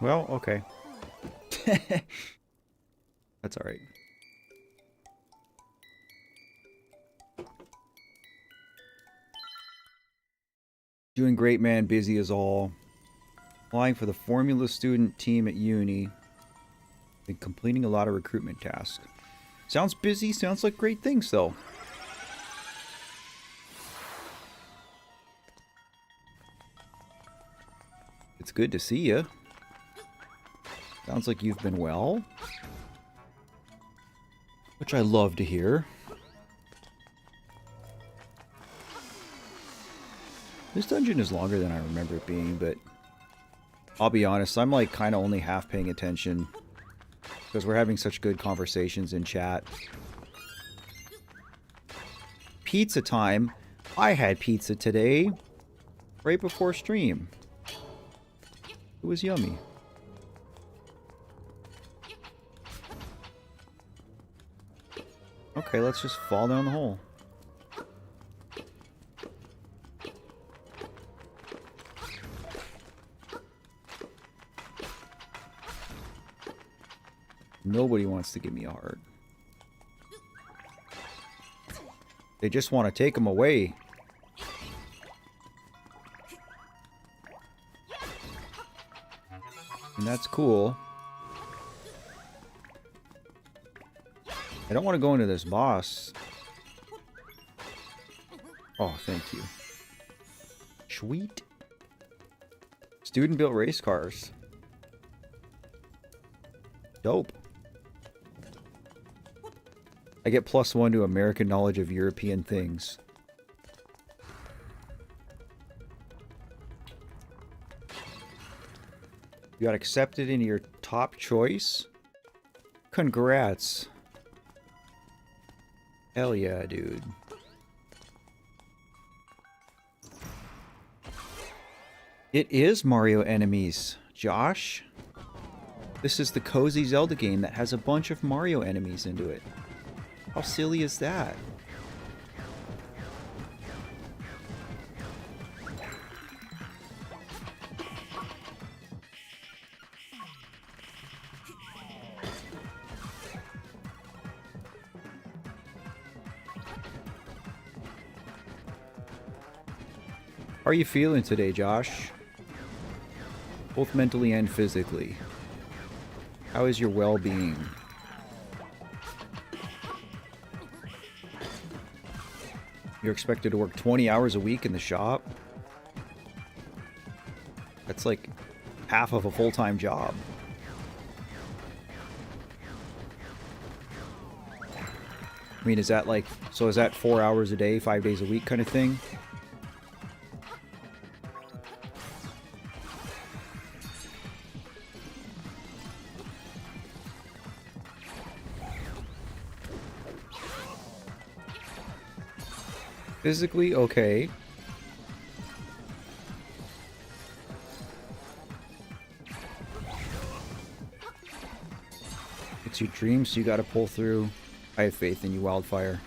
Well, okay. That's all right. Doing great, man. Busy as all. Applying for the formula student team at uni. Been completing a lot of recruitment tasks. Sounds busy. Sounds like great things, though. It's good to see you. Sounds like you've been well. Which I love to hear. This dungeon is longer than I remember it being, but I'll be honest, I'm like kind of only half paying attention because we're having such good conversations in chat. Pizza time. I had pizza today, right before stream. It was yummy. Okay, let's just fall down the hole. Nobody wants to give me a heart. They just want to take them away. And that's cool. I don't want to go into this boss. Oh, thank you. Sweet. Student-built race cars. Dope. I get +1 to American knowledge of European things. You got accepted into your top choice? Congrats. Hell yeah, dude. It is Mario enemies, Josh. This is the cozy Zelda game that has a bunch of Mario enemies into it. How silly is that? How are you feeling today, Josh? Both mentally and physically. How is your well-being? You're expected to work 20 hours a week in the shop? That's like half of a full-time job. I mean, is that like, so is that 4 hours a day, 5 days a week kind of thing? Physically, okay. It's your dream, so you gotta pull through. I have faith in you, Wildfire.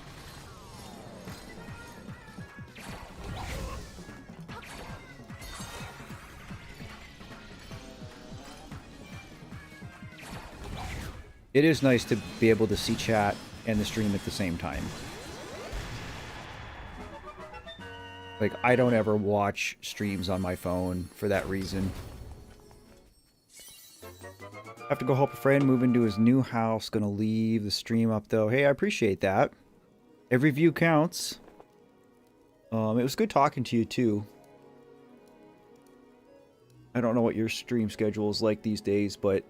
It is nice to be able to see chat and the stream at the same time. Like, I don't ever watch streams on my phone for that reason. Have to go help a friend move into his new house. Gonna leave the stream up, though. Hey, I appreciate that. Every view counts. It was good talking to you, too. I don't know what your stream schedule is like these days, but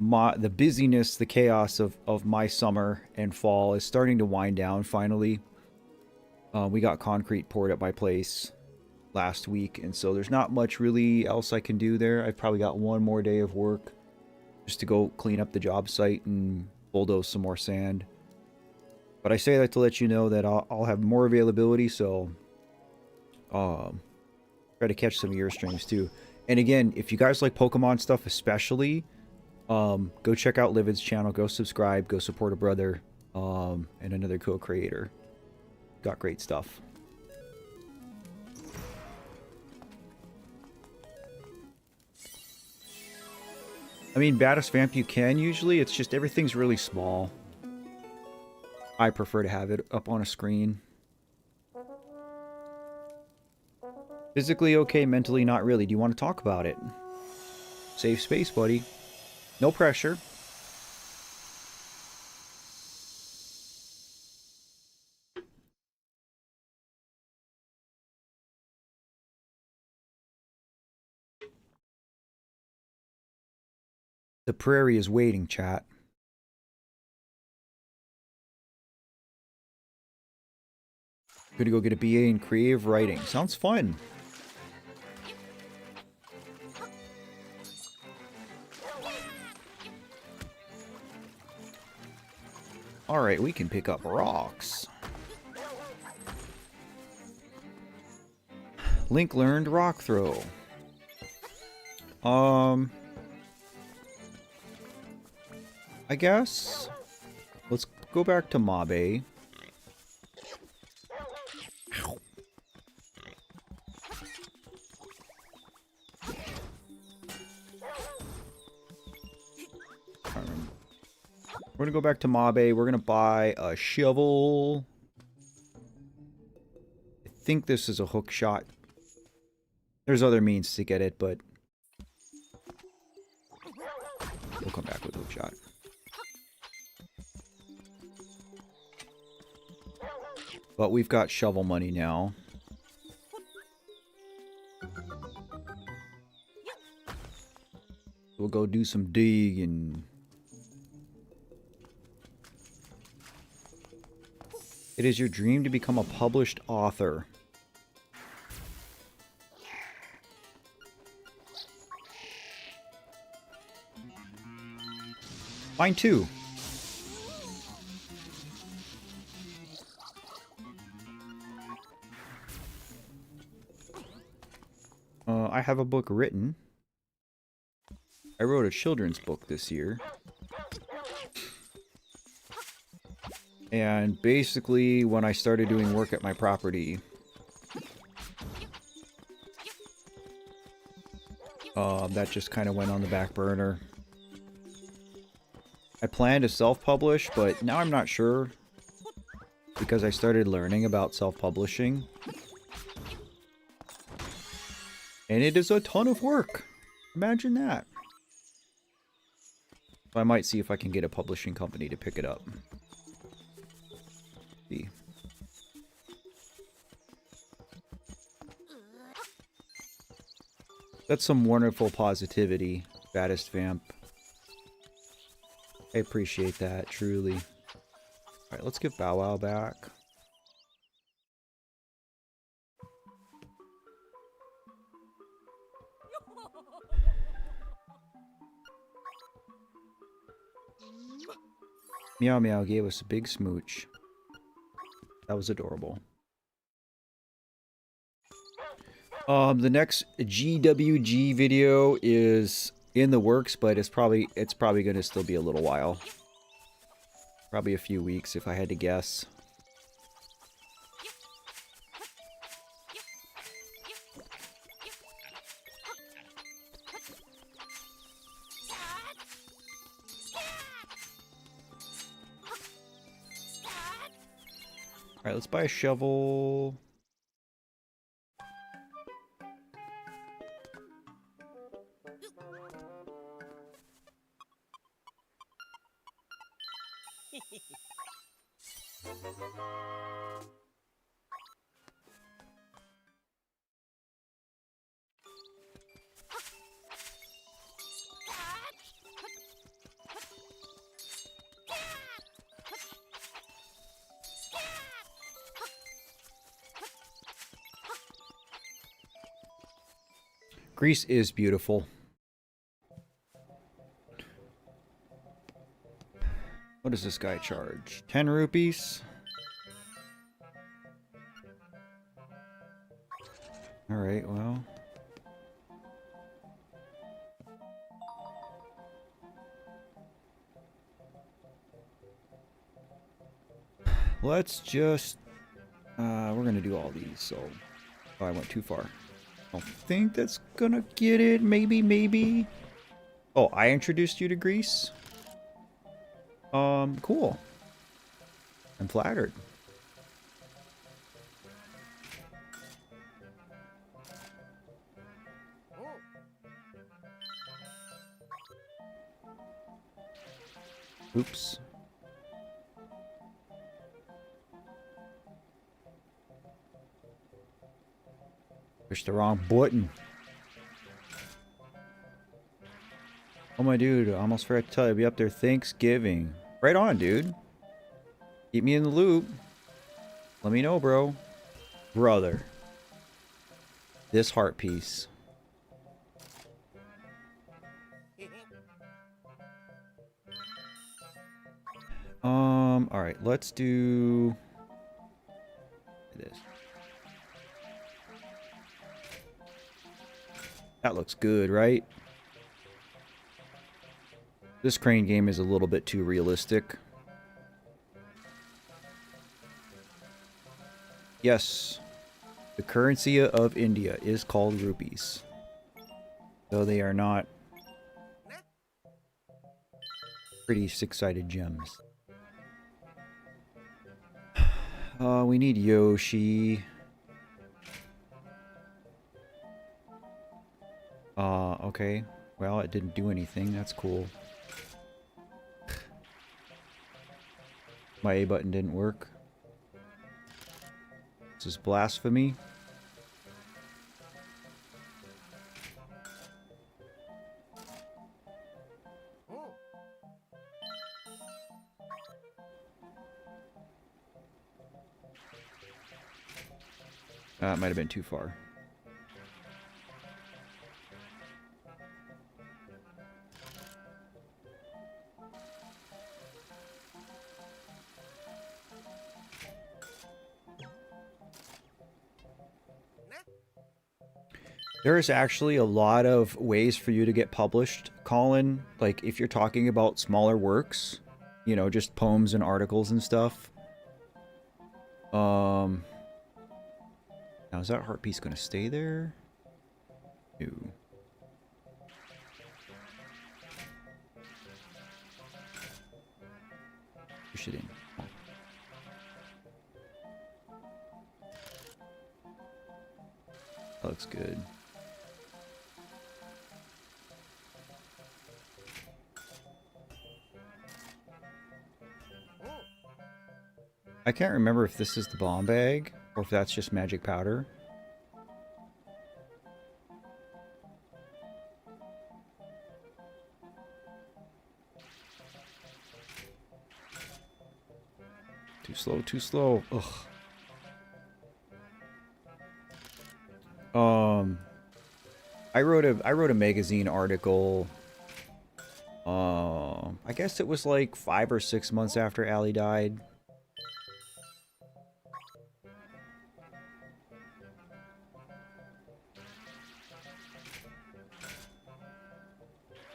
the busyness, the chaos of my summer and fall is starting to wind down, finally. We got concrete poured at my place last week, and so there's not much really else I can do there. I've probably got one more day of work just to go clean up the job site and bulldoze some more sand. But I say that to let you know that I'll have more availability, so try to catch some of your streams too. And again, if you guys like Pokemon stuff especially, go check out Livid's channel, go subscribe, go support a brother and another co-creator. Got great stuff. I mean, baddest vamp you can usually. It's just everything's really small. I prefer to have it up on a screen. Physically okay, mentally not really. Do you want to talk about it? Safe space, buddy. No pressure. The prairie is waiting, chat. Gonna go get a BA in creative writing. Sounds fun. Alright, we can pick up rocks. Link learned rock throw. I guess let's go back to Mabe. We're gonna go back to Mabe. We're gonna buy a shovel. I think this is a hook shot. There's other means to get it, but we'll come back with hook shot. But we've got shovel money now. We'll go do some digging. It is your dream to become a published author. Mine too. I have a book written. I wrote a children's book this year. And basically, when I started doing work at my property, that just kind of went on the back burner. I plan to self-publish, but now I'm not sure because I started learning about self-publishing. And it is a ton of work. Imagine that. So I might see if I can get a publishing company to pick it up. See. That's some wonderful positivity, Baddest Vamp. I appreciate that, truly. Alright, let's give Bow Wow back. Meow Meow gave us a big smooch. That was adorable. The next GWG video is in the works, but it's probably going to still be a little while. Probably a few weeks if I had to guess. Alright, let's buy a shovel. Greece is beautiful. What does this guy charge? 10 rupees? Alright, well. Let's just... we're gonna do all these, so... Oh, I went too far. I don't think that's gonna get it. Maybe, maybe. Oh, I introduced you to Greece? Cool. I'm flattered. Oops. Pushed the wrong button. Oh my dude, I almost forgot to tell you, I'll be up there Thanksgiving. Right on, dude. Keep me in the loop. Let me know, bro. Brother. This heart piece. Alright, let's do this. That looks good, right? This crane game is a little bit too realistic. Yes. The currency of India is called rupees. Though they are not pretty six-sided gems. We need Yoshi. Okay. Well, it didn't do anything. That's cool. My A button didn't work. This is blasphemy. It might have been too far. There is actually a lot of ways for you to get published, Colin. Like, if you're talking about smaller works, you know, just poems and articles and stuff. Now, is that heart piece going to stay there? No. Push it in. That looks good. I can't remember if this is the bomb bag or if that's just magic powder. Too slow, too slow. Ugh. I wrote a magazine article. I guess it was like 5 or 6 months after Allie died.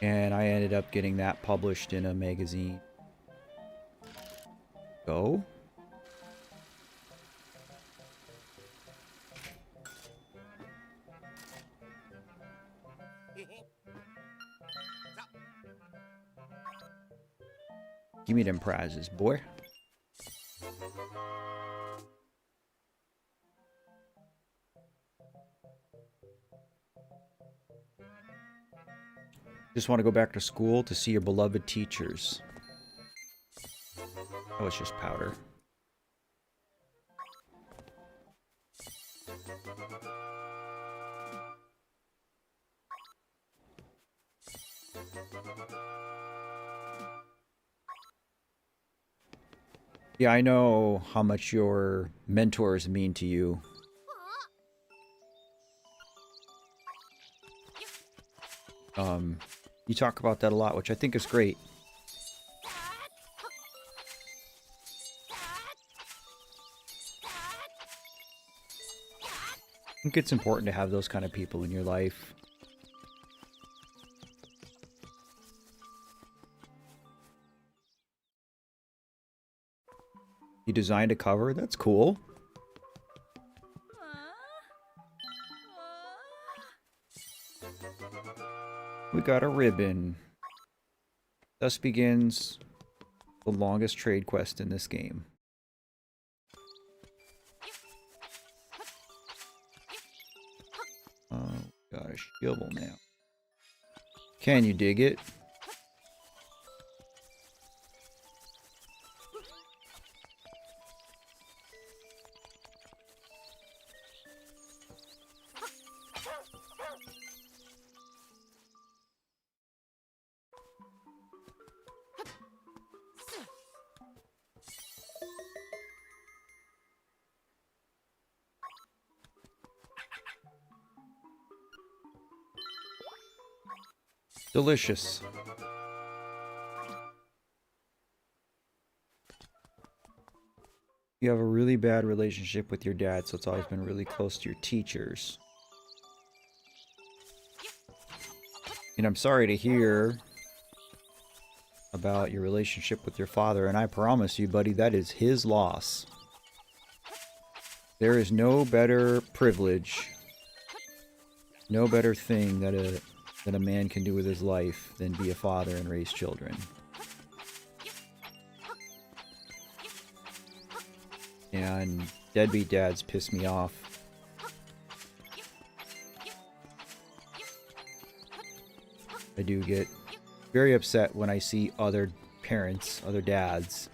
And I ended up getting that published in a magazine. Go. Give me them prizes, boy. Just want to go back to school to see your beloved teachers. Oh, it's just powder. Yeah, I know how much your mentors mean to you. You talk about that a lot, which I think is great. I think it's important to have those kind of people in your life. You designed a cover? That's cool. We got a ribbon. Thus begins the longest trade quest in this game. Oh, got a shovel now. Can you dig it? Delicious. You have a really bad relationship with your dad, so it's always been really close to your teachers. And I'm sorry to hear about your relationship with your father, and I promise you, buddy, that is his loss. There is no better privilege, no better thing that a man can do with his life than be a father and raise children. And deadbeat dads piss me off. I do get very upset when I see other parents, other dads,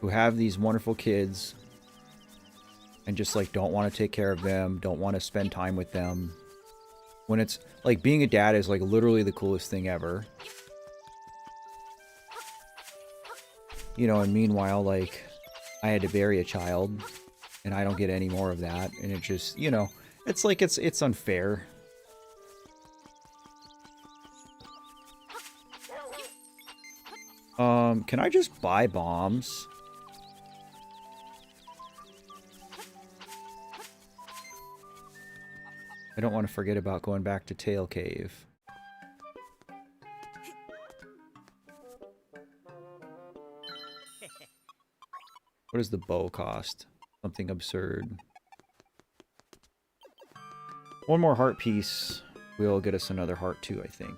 who have these wonderful kids and just like don't want to take care of them, don't want to spend time with them. When it's like being a dad is like literally the coolest thing ever. You know, and meanwhile, like, I had to bury a child and I don't get any more of that. And it just, you know, it's like it's unfair. Can I just buy bombs? I don't want to forget about going back to Tail Cave. What does the bow cost? Something absurd. One more heart piece will get us another heart too, I think.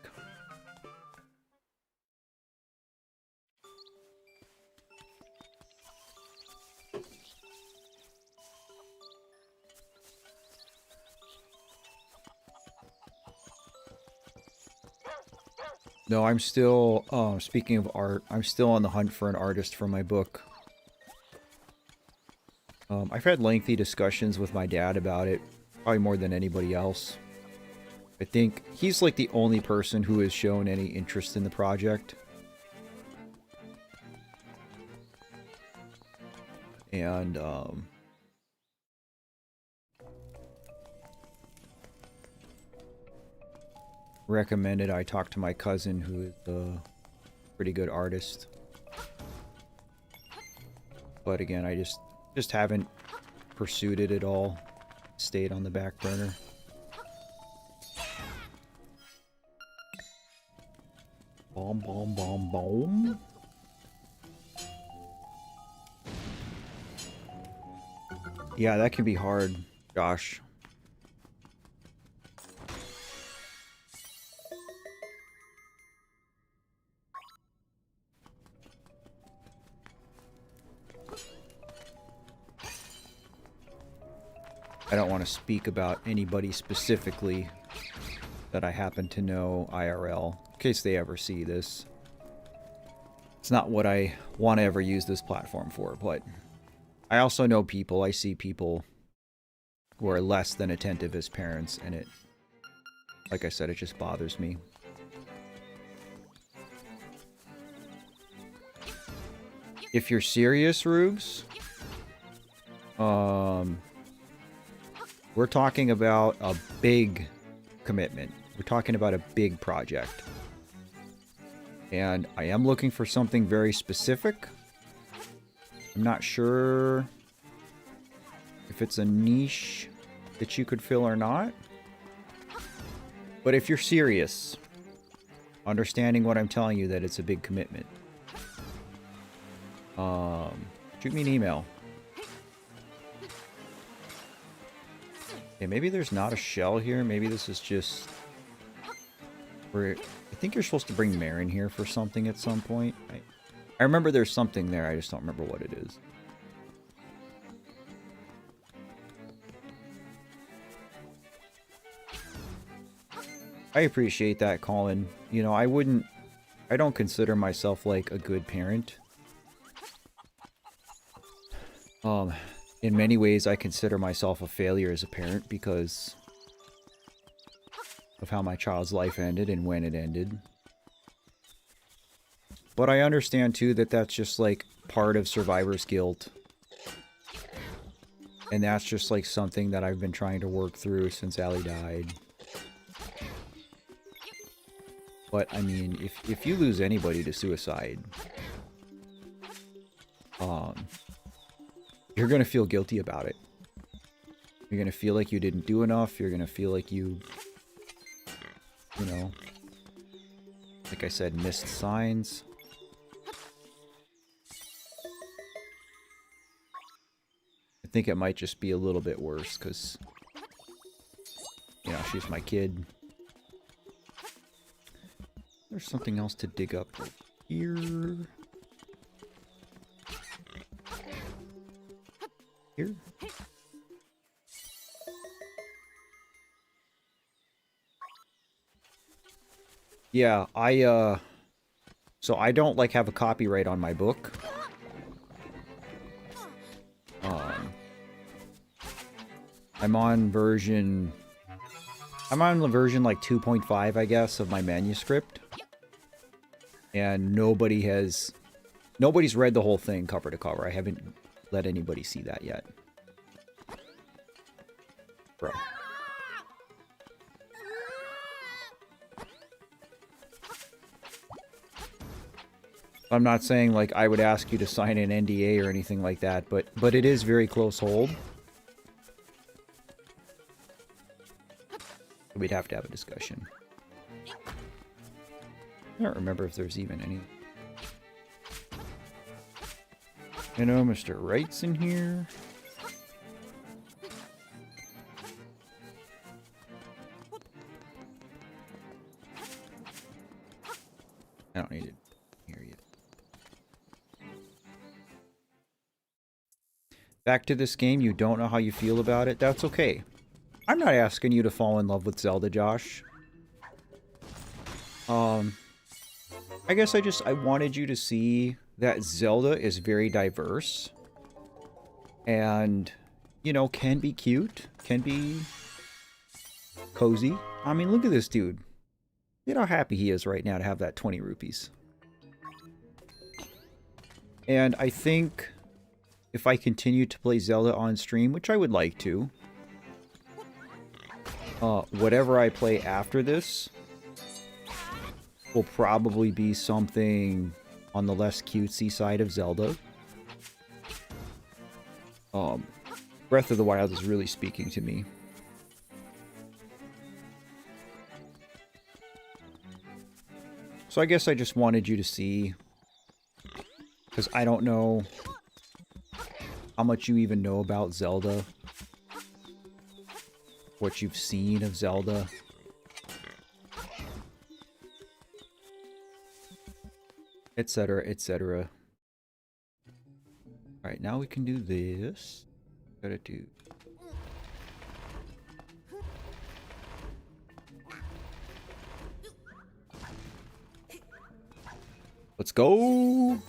No, I'm still, speaking of art, I'm still on the hunt for an artist for my book. I've had lengthy discussions with my dad about it, probably more than anybody else. I think he's like the only person who has shown any interest in the project. And, recommended I talk to my cousin, who is a pretty good artist. But again, I just haven't pursued it at all. Stayed on the back burner. Bomb, bomb, bomb, bomb. Yeah, that can be hard, Josh. I don't want to speak about anybody specifically that I happen to know IRL, in case they ever see this. It's not what I want to ever use this platform for, but I also know people, I see people who are less than attentive as parents, and it, like I said, it just bothers me. If you're serious, Rubes, we're talking about a big commitment. We're talking about a big project. And I am looking for something very specific. I'm not sure if it's a niche that you could fill or not. But if you're serious, understanding what I'm telling you, that it's a big commitment, shoot me an email. Okay, maybe there's not a shell here. Maybe this is just... I think you're supposed to bring Marin here for something at some point. I remember there's something there. I just don't remember what it is. I appreciate that, Colin. You know, I don't consider myself like a good parent. In many ways, I consider myself a failure as a parent because of how my child's life ended and when it ended. But I understand, too, that that's just, like, part of survivor's guilt. And that's just, like, something that I've been trying to work through since Allie died. But, I mean, if you lose anybody to suicide, you're going to feel guilty about it. You're going to feel like you didn't do enough. You're going to feel like you know, like I said, missed signs. I think it might just be a little bit worse because, you know, she's my kid. There's something else to dig up here. Here? Yeah, so I don't, like, have a copyright on my book. I'm on version like 2.5, I guess, of my manuscript. And nobody's read the whole thing cover to cover. I haven't let anybody see that yet. Bro. I'm not saying, like, I would ask you to sign an NDA or anything like that, but it is very close hold. We'd have to have a discussion. I don't remember if there's even any. You know, Mr. Wright's in here. I don't need it here yet. Back to this game, you don't know how you feel about it. That's okay. I'm not asking you to fall in love with Zelda, Josh. I guess I wanted you to see that Zelda is very diverse. And, you know, can be cute. Can be cozy. I mean, look at this dude. Look at how happy he is right now to have that 20 rupees. And I think if I continue to play Zelda on stream, which I would like to, whatever I play after this will probably be something on the less cutesy side of Zelda. Breath of the Wild is really speaking to me. So I guess I just wanted you to see, because I don't know how much you even know about Zelda, what you've seen of Zelda. Etc., etc. Alright, now we can do this. Gotta do. Let's go!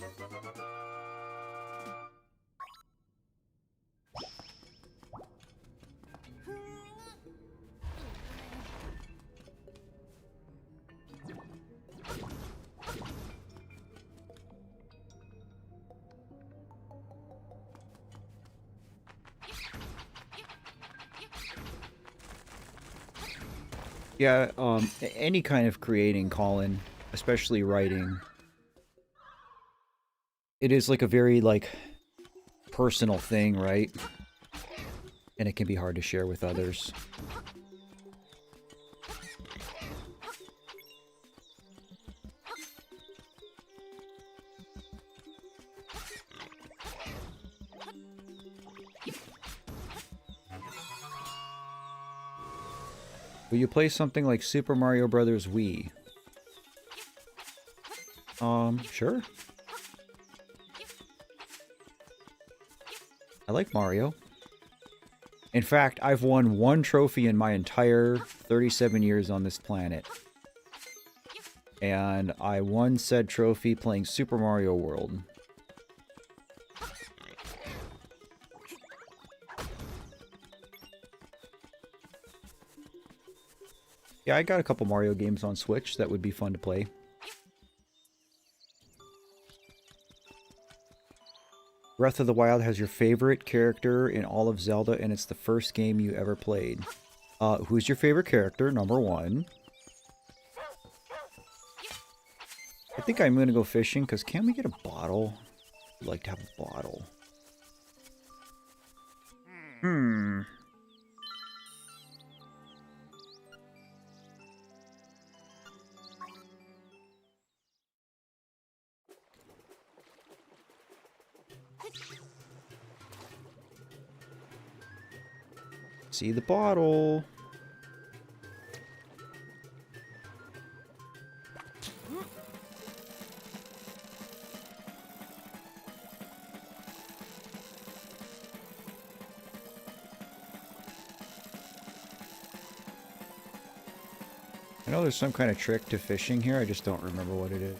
Yeah, any kind of creating, Colin, especially writing, it is like a very, like, personal thing, right? And it can be hard to share with others. Will you play something like Super Mario Brothers Wii? Sure. I like Mario. In fact, I've won one trophy in my entire 37 years on this planet. And I won said trophy playing Super Mario World. Yeah, I got a couple Mario games on Switch that would be fun to play. Breath of the Wild has your favorite character in all of Zelda, and it's the first game you ever played. Who's your favorite character? Number one. I think I'm going to go fishing, because can we get a bottle? I'd like to have a bottle. See the bottle. I know there's some kind of trick to fishing here. I just don't remember what it is.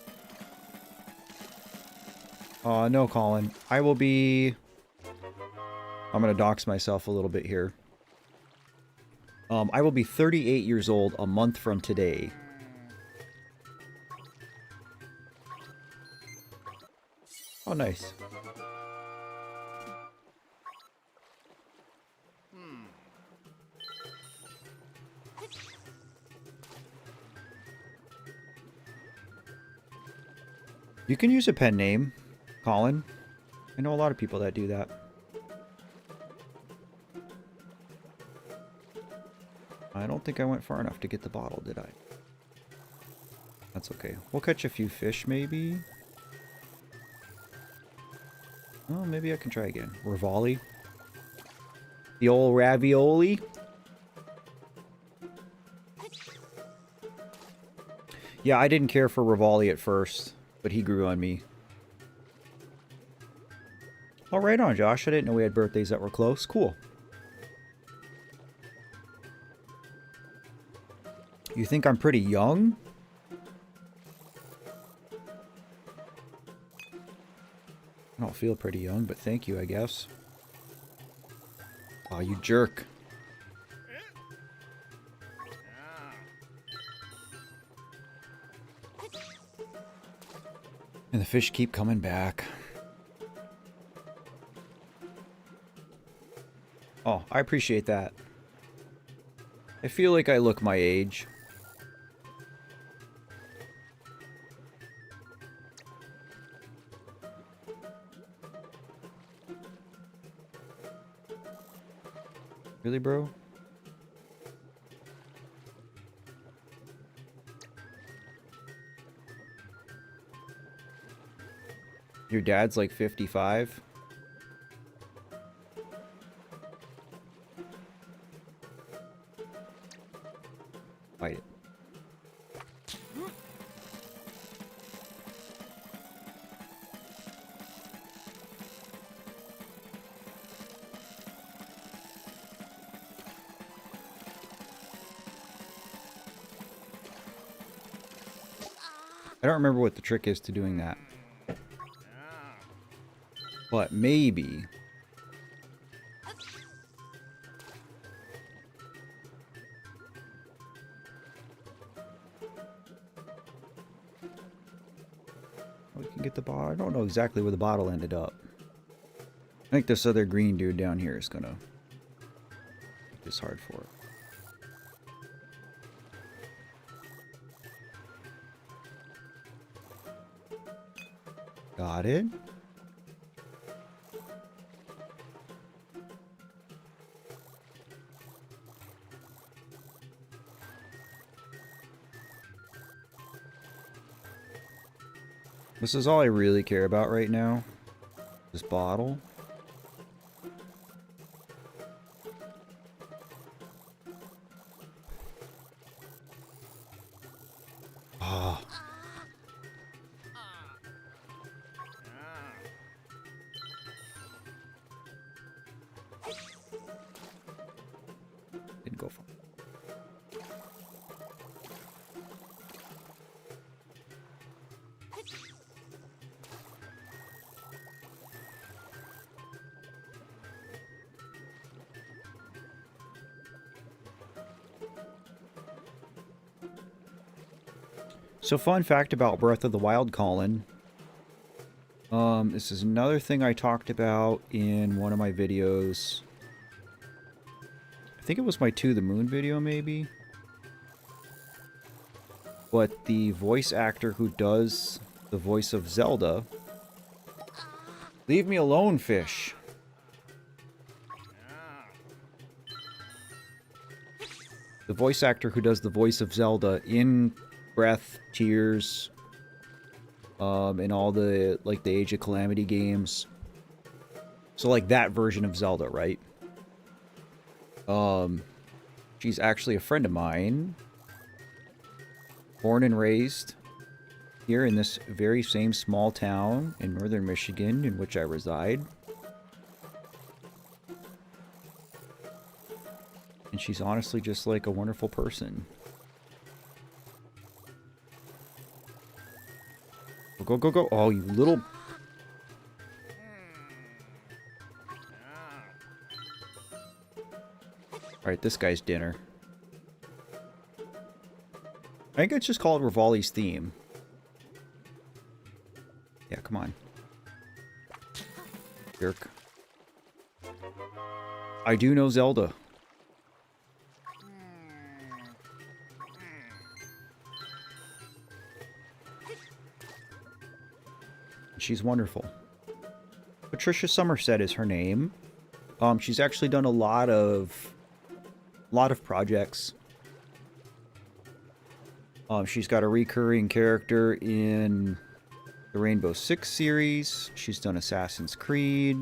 No, Colin. I will be... I'm going to dox myself a little bit here. I will be 38 years old a month from today. Oh, nice. You can use a pen name, Colin. I know a lot of people that do that. I don't think I went far enough to get the bottle, did I? That's okay. We'll catch a few fish, maybe. Oh, maybe I can try again. Ravioli. The old ravioli. Yeah, I didn't care for Ravioli at first, but he grew on me. Oh, right on, Josh. I didn't know we had birthdays that were close. Cool. You think I'm pretty young? I don't feel pretty young, but thank you, I guess. Oh, you jerk. And the fish keep coming back. Oh, I appreciate that. I feel like I look my age. Really, bro? Your dad's like 55? Fight it. I don't remember what the trick is to doing that. But maybe... we can get the bottle. I don't know exactly where the bottle ended up. I think this other green dude down here is gonna make this hard for it. Got it. This is all I really care about right now. This bottle. Ah. Didn't go far. So fun fact about Breath of the Wild, Colin. This is another thing I talked about in one of my videos. I think it was my To the Moon video, maybe. But the voice actor who does the voice of Zelda... Leave me alone, fish. The voice actor who does the voice of Zelda in Breath, Tears, and all the, like, the Age of Calamity games. So, like, that version of Zelda, right? She's actually a friend of mine. Born and raised here in this very same small town in northern Michigan in which I reside. And she's honestly just like a wonderful person. Go, go, go. Oh, you little... Alright, this guy's dinner. I think it's just called Rivali's theme. Yeah, come on. Jerk. I do know Zelda. She's wonderful. Patricia Somerset is her name. She's actually done a lot of projects. She's got a recurring character in the Rainbow Six series. She's done Assassin's Creed.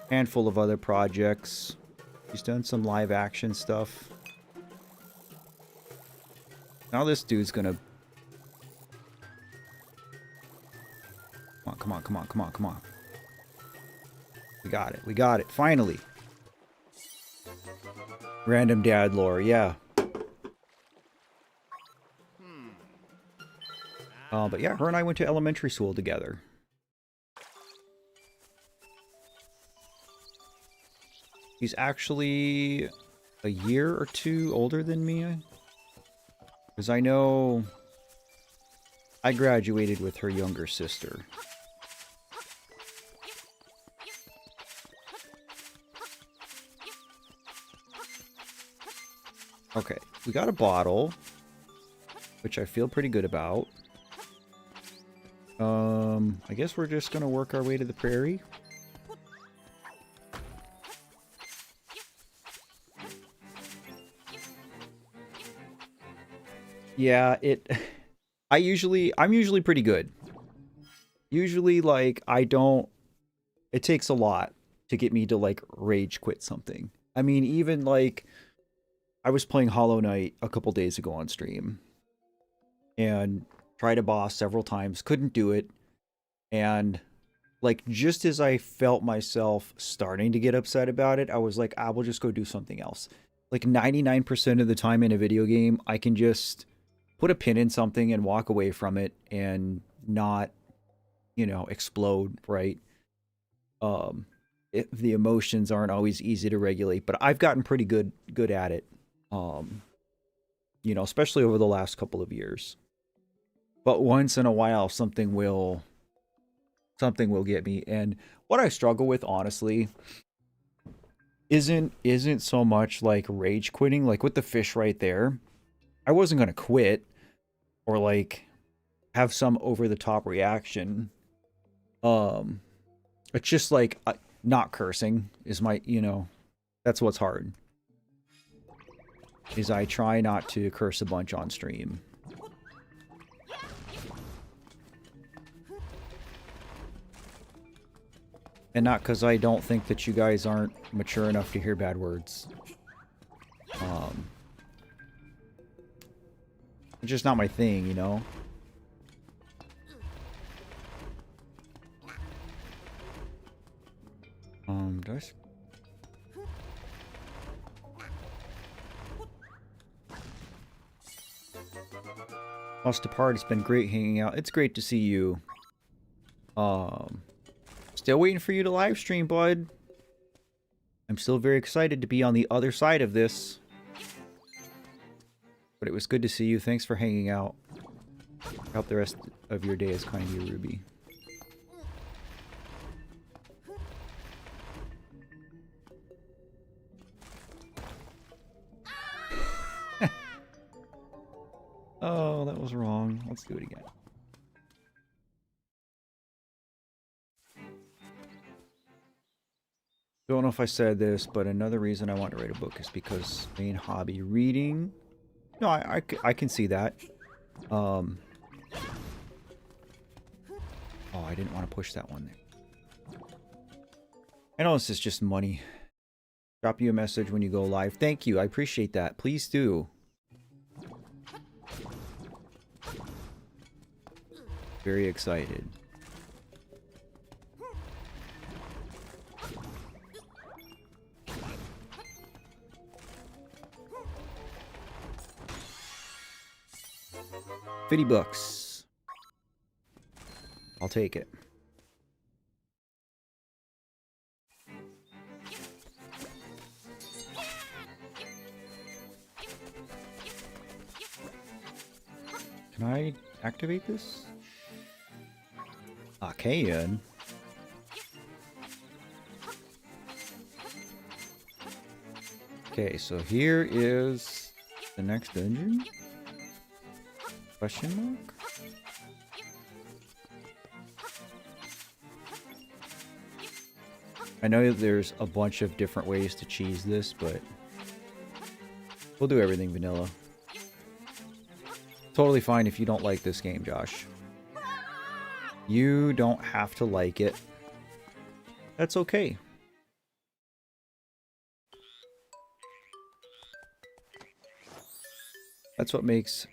Handful of other projects. She's done some live action stuff. Now this dude's gonna... Come on, come on, come on, come on. We got it. We got it. Finally. Random dad lore. Yeah. But yeah, her and I went to elementary school together. She's actually a year or two older than me. Because I know I graduated with her younger sister. Okay, we got a bottle, which I feel pretty good about. I guess we're just gonna work our way to the prairie. Yeah, I'm usually pretty good. Usually, like, it takes a lot to get me to, like, rage quit something. I mean, even, like, I was playing Hollow Knight a couple days ago on stream. And tried a boss several times, couldn't do it. And, like, just as I felt myself starting to get upset about it, I was like, I will just go do something else. Like, 99% of the time in a video game, I can just put a pin in something and walk away from it and not, you know, explode, right? The emotions aren't always easy to regulate, but I've gotten pretty good at it. You know, especially over the last couple of years. But once in a while, something will get me. And what I struggle with, honestly, isn't so much like rage quitting. Like with the fish right there, I wasn't gonna quit or like have some over the top reaction. It's just like not cursing is my, you know, that's what's hard. Is I try not to curse a bunch on stream. And not because I don't think that you guys aren't mature enough to hear bad words. It's just not my thing, you know? Do I... Lost apart, it's been great hanging out. It's great to see you. Still waiting for you to live stream, bud. I'm still very excited to be on the other side of this. But it was good to see you. Thanks for hanging out. I hope the rest of your day is kind to you, Ruby. Oh, that was wrong. Let's do it again. Don't know if I said this, but another reason I want to write a book is because main hobby reading. No, I can see that. Oh, I didn't want to push that one there. I know this is just money. Drop you a message when you go live. Thank you. I appreciate that. Please do. Very excited. $50. I'll take it. Can I activate this? I can. Okay, so here is the next dungeon? Question mark? I know there's a bunch of different ways to cheese this, but we'll do everything vanilla. Totally fine if you don't like this game, Josh. You don't have to like it. That's okay. That's what makes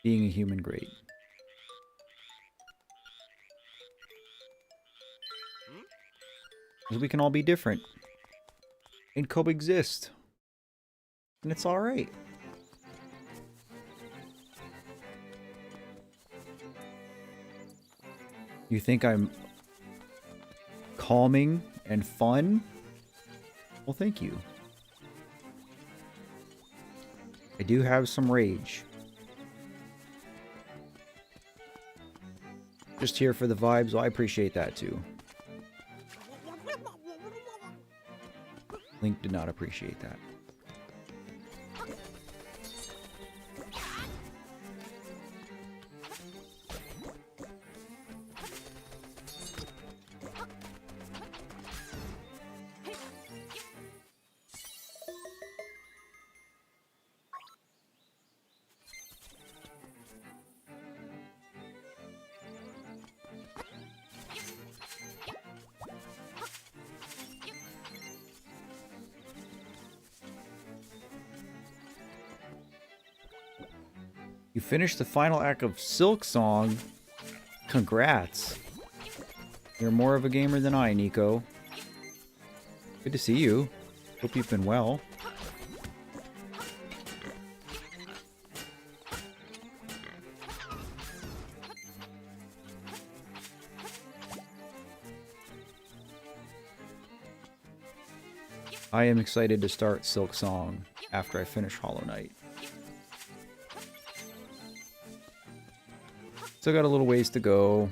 being a human great. Because we can all be different and coexist. And it's alright. You think I'm calming and fun? Well, thank you. I do have some rage. Just here for the vibes. Well, I appreciate that too. Link did not appreciate that. You finished the final act of Silk Song. Congrats. You're more of a gamer than I, Nico. Good to see you. Hope you've been well. I am excited to start Silk Song after I finish Hollow Knight. Still got a little ways to go.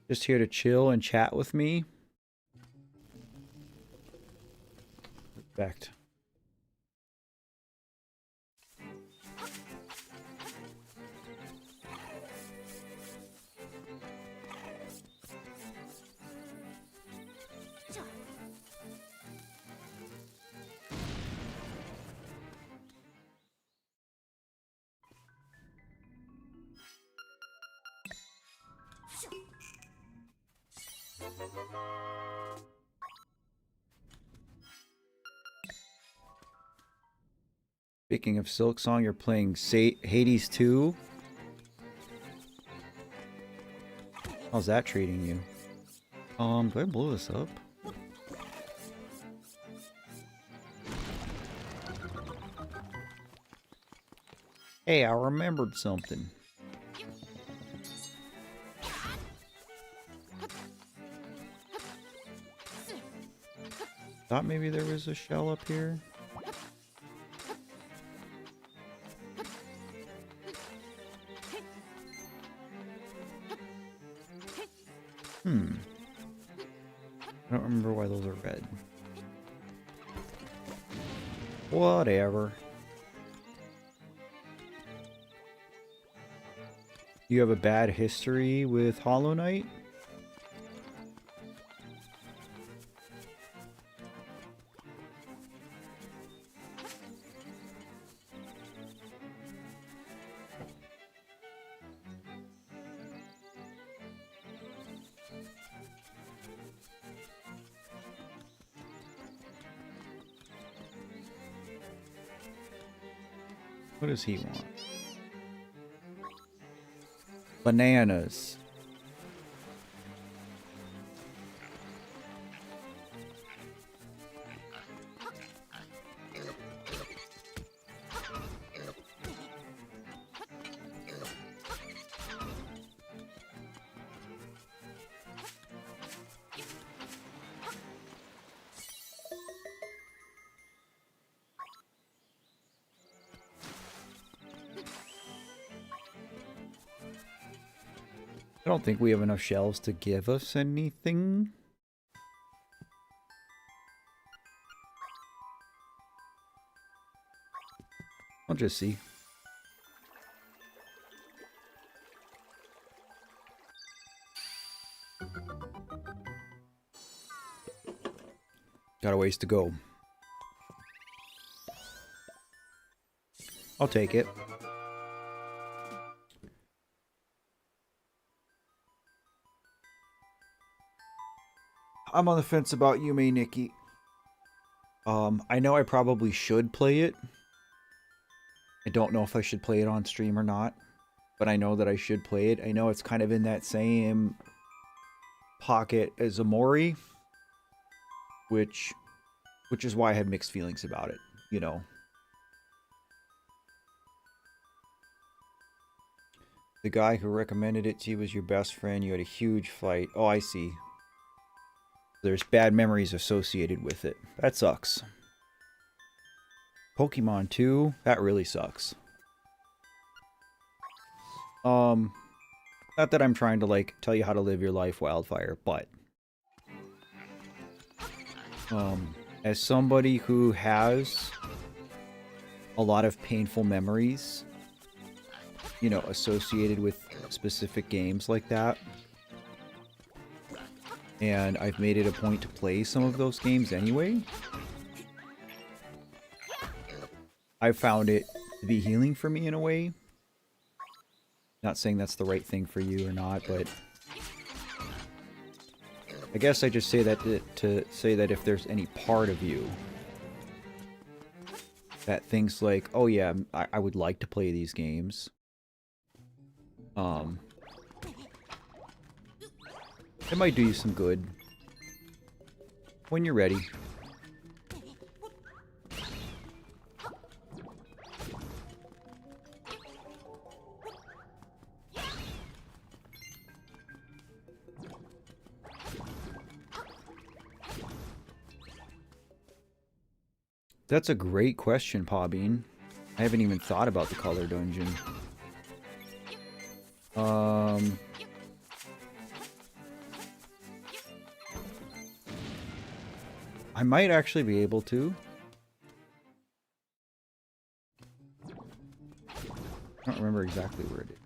Just here to chill and chat with me. Respect. Speaking of Silk Song, you're playing Hades 2? How's that treating you? Do I blow this up? Hey, I remembered something. Thought maybe there was a shell up here. I don't remember why those are red. Whatever. You have a bad history with Hollow Knight? What does he want? Bananas. I don't think we have enough shelves to give us anything. I'll just see. Got a ways to go. I'll take it. I'm on the fence about Yume Nikki. I know I probably should play it. I don't know if I should play it on stream or not, but I know that I should play it. I know it's kind of in that same pocket as Amori, which is why I have mixed feelings about it, you know. The guy who recommended it to you was your best friend. You had a huge fight. Oh, I see. There's bad memories associated with it. That sucks. Pokemon 2, that really sucks. Not that I'm trying to, like, tell you how to live your life, Wildfire, but as somebody who has a lot of painful memories, you know, associated with specific games like that, and I've made it a point to play some of those games anyway, I've found it to be healing for me in a way. Not saying that's the right thing for you or not, but I guess I just say that to say that if there's any part of you that thinks like, oh yeah, I would like to play these games, it might do you some good when you're ready. That's a great question, Pawbean. I haven't even thought about the color dungeon. I might actually be able to. I don't remember exactly where it is.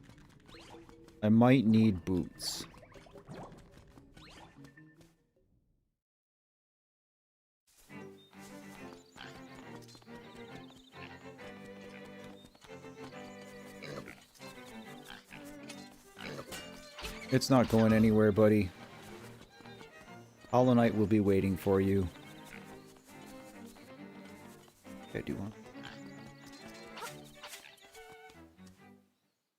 I might need boots. It's not going anywhere, buddy. Hollow Knight will be waiting for you. Okay, I do want.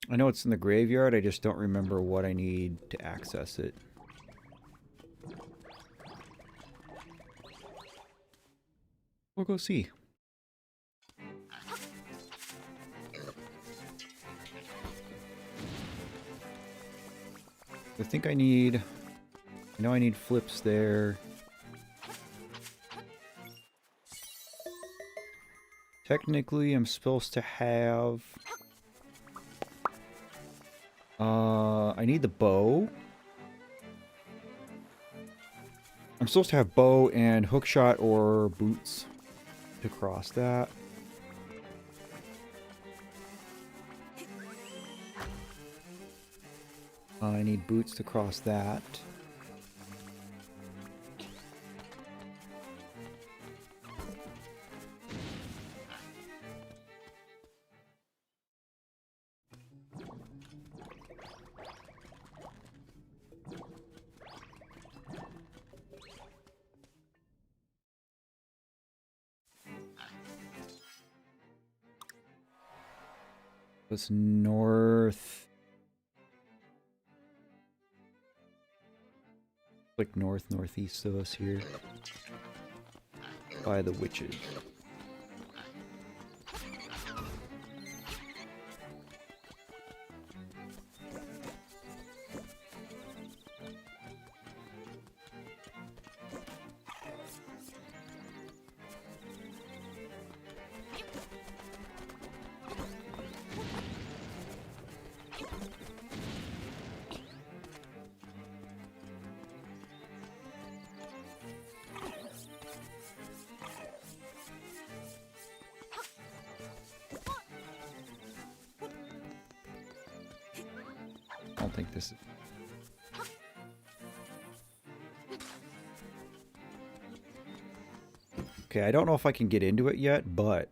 I know it's in the graveyard, I just don't remember what I need to access it. We'll go see. I think I know I need flips there. Technically, I'm supposed to have... I need the bow. I'm supposed to have bow and hookshot or boots to cross that. I need boots to cross that. It's north. Like northeast of us here. By the witches. I don't think this is... Okay, I don't know if I can get into it yet, but...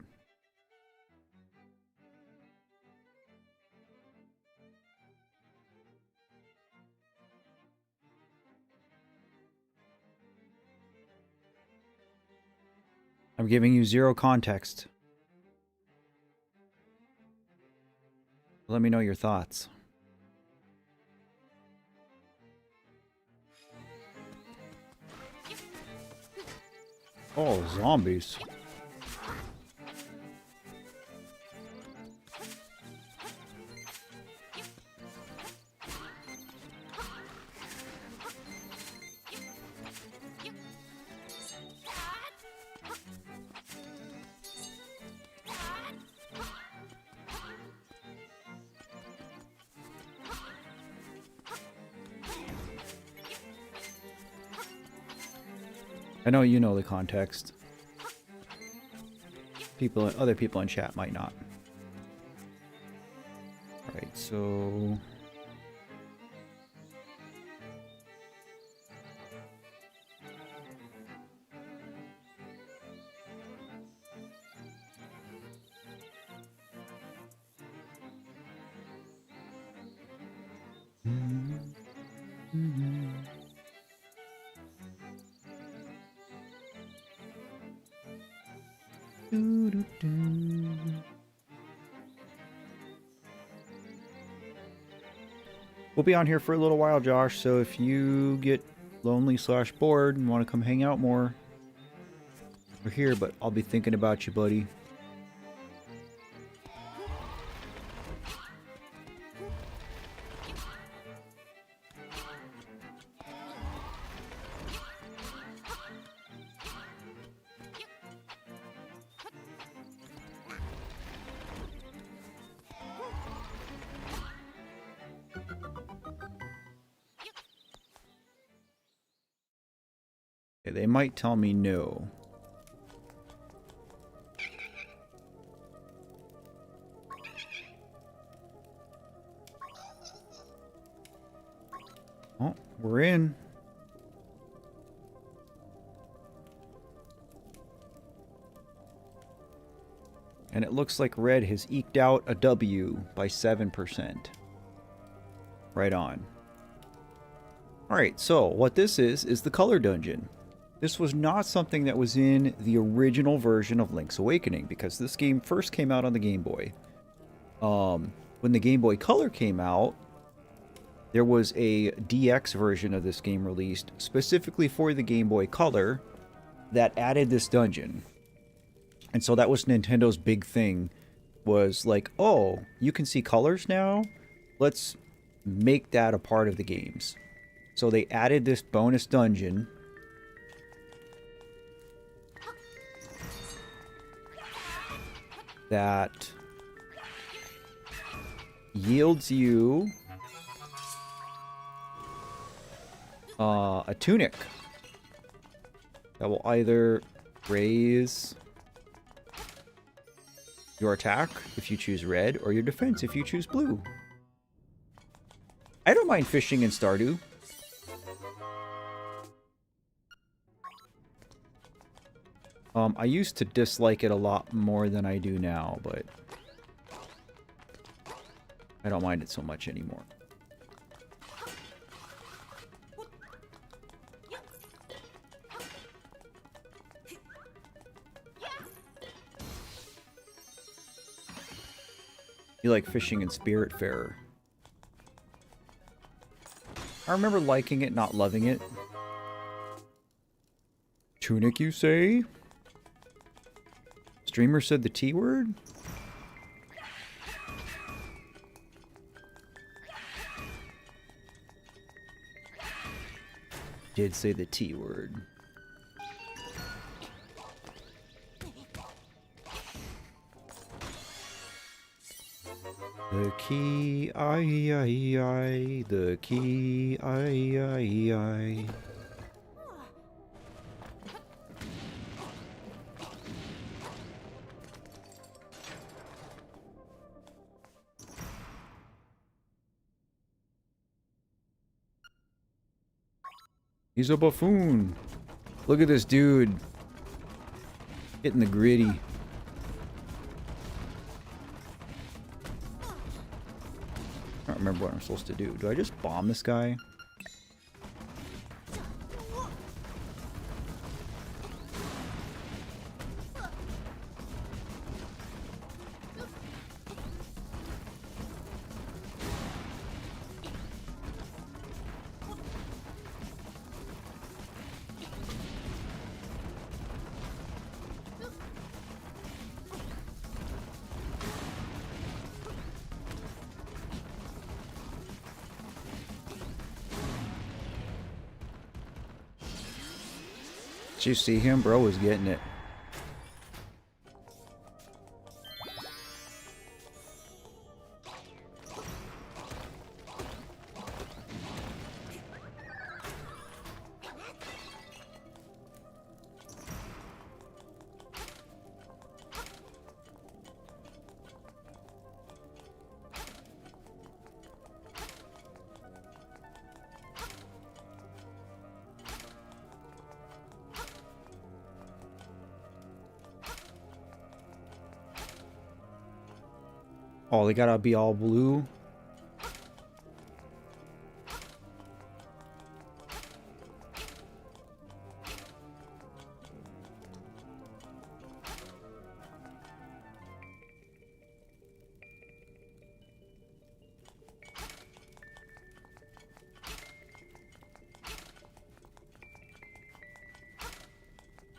I'm giving you zero context. Let me know your thoughts. Oh, zombies. I know you know the context. Other people in chat might not. Alright, so... We'll be on here for a little while, Josh, so if you get lonely/bored and want to come hang out more, we're here, but I'll be thinking about you, buddy. Okay, they might tell me no. Oh, we're in. And it looks like red has eked out a W by 7%. Right on. Alright, so what this is the color dungeon. This was not something that was in the original version of Link's Awakening, because this game first came out on the Game Boy. When the Game Boy Color came out, there was a DX version of this game released specifically for the Game Boy Color that added this dungeon. And so that was Nintendo's big thing, was like, oh, you can see colors now? Let's make that a part of the games. So they added this bonus dungeon that yields you a tunic that will either raise your attack if you choose red, or your defense if you choose blue. I don't mind fishing in Stardew. I used to dislike it a lot more than I do now, but I don't mind it so much anymore. You like fishing in Spiritfarer. I remember liking it, not loving it. Tunic, you say? Streamer said the T word? Did say the T word. The key, I, the key, I. He's a buffoon. Look at this dude. Hitting the gritty. I don't remember what I'm supposed to do. Do I just bomb this guy? Did you see him? Bro was getting it. Oh, they gotta be all blue.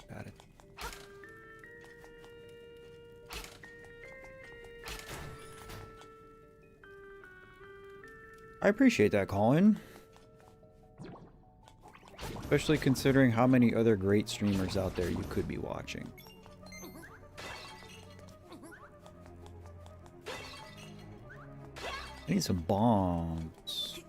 Got it. I appreciate that, Colin. Especially considering how many other great streamers out there you could be watching. I need some bombs.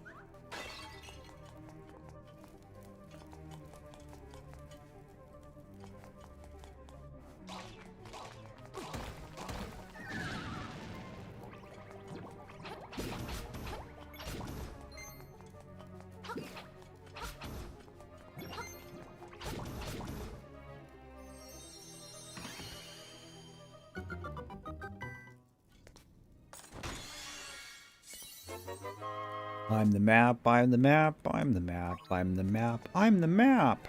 I'm the map, I'm the map, I'm the map, I'm the map, I'm the map.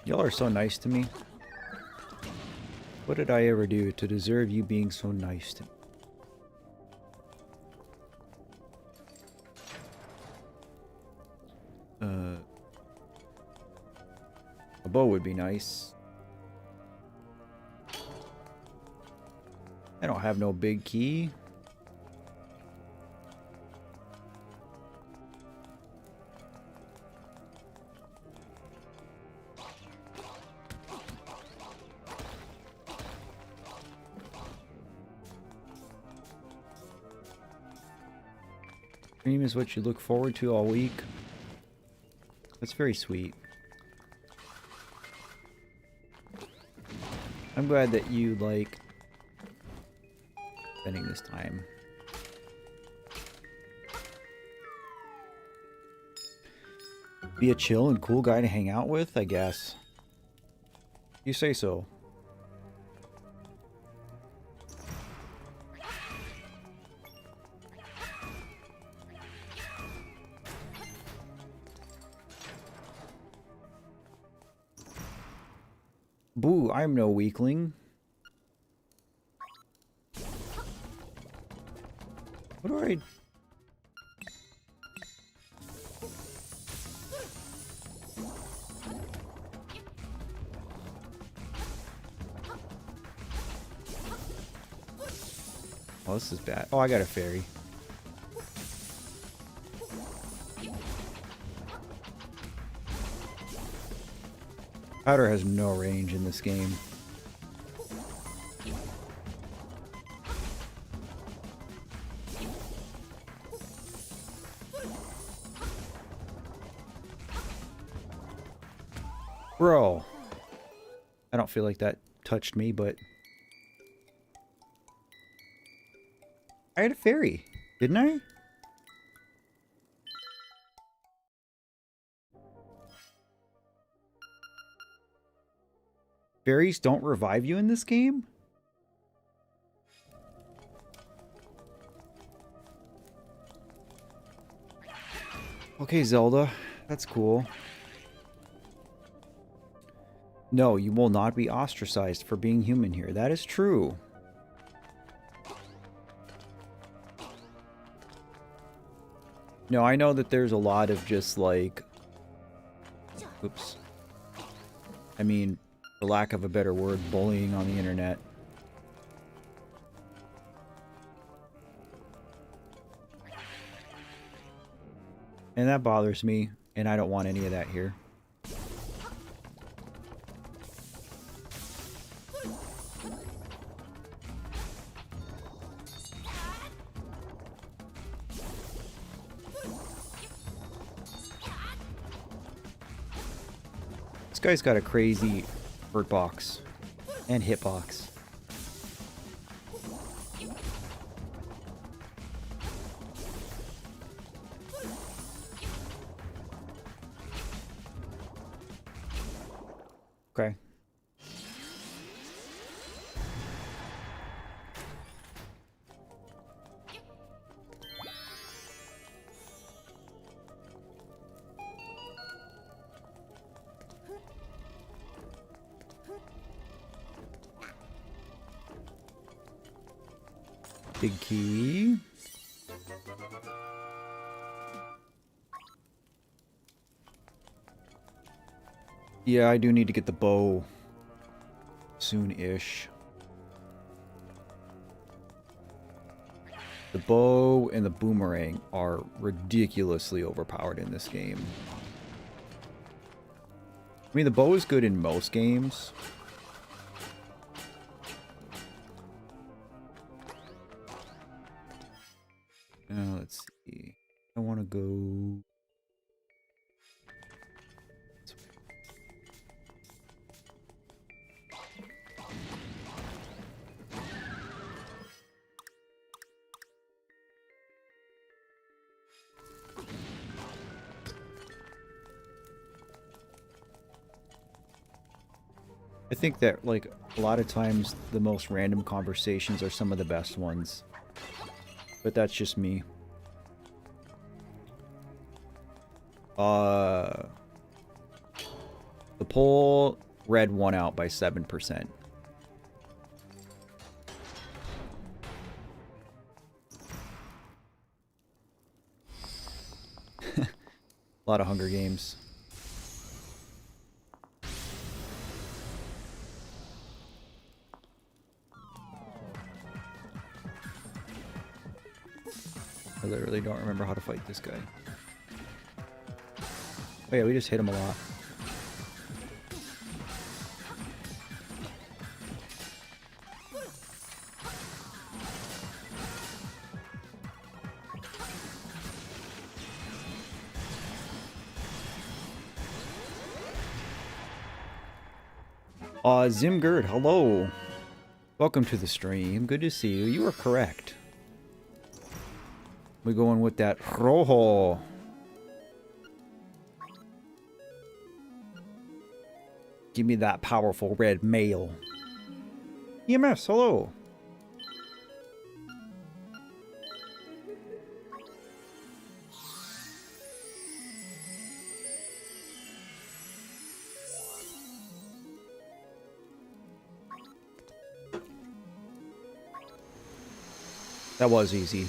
Y'all are so nice to me. What did I ever do to deserve you being so nice to me? A bow would be nice. I don't have no big key. Dream is what you look forward to all week. That's very sweet. I'm glad that you like spending this time. Be a chill and cool guy to hang out with, I guess. You say so. Boo, I'm no weakling. What do I... Oh, this is bad. Oh, I got a fairy. Powder has no range in this game. Bro. I don't feel like that touched me, but... I had a fairy, didn't I? Fairies don't revive you in this game? Okay, Zelda. That's cool. No, you will not be ostracized for being human here. That is true. No, I know that there's a lot of just like... Oops. I mean, for lack of a better word, bullying on the internet. And that bothers me, and I don't want any of that here. This guy's got a crazy hurt box and hitbox. Okay. Big key. Yeah, I do need to get the bow soon-ish. The bow and the boomerang are ridiculously overpowered in this game. I mean, the bow is good in most games. Now, let's see. I want to go... I think that, like, a lot of times the most random conversations are some of the best ones. But that's just me. The poll red won out by 7%. A lot of Hunger Games. I literally don't remember how to fight this guy. Oh yeah, we just hit him a lot. Zimgird, hello. Welcome to the stream. Good to see you. You are correct. We're going with that rojo. Give me that powerful red mail. EMS, hello. That was easy.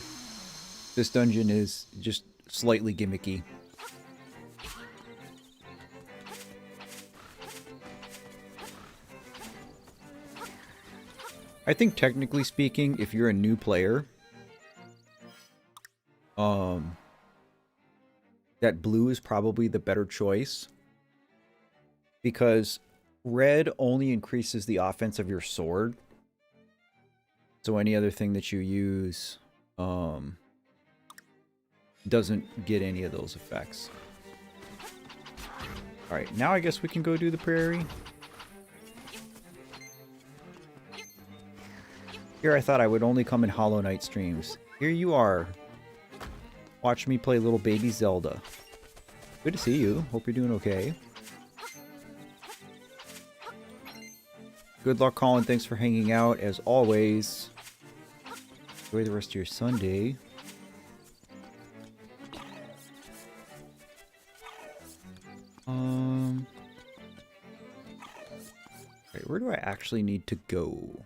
This dungeon is just slightly gimmicky. I think technically speaking, if you're a new player, that blue is probably the better choice. Because red only increases the offense of your sword. So any other thing that you use doesn't get any of those effects. Alright, now I guess we can go do the prairie. Here I thought I would only come in Hollow Knight streams. Here you are. Watch me play little baby Zelda. Good to see you. Hope you're doing okay. Good luck, Colin. Thanks for hanging out, as always. Enjoy the rest of your Sunday. Wait, where do I actually need to go?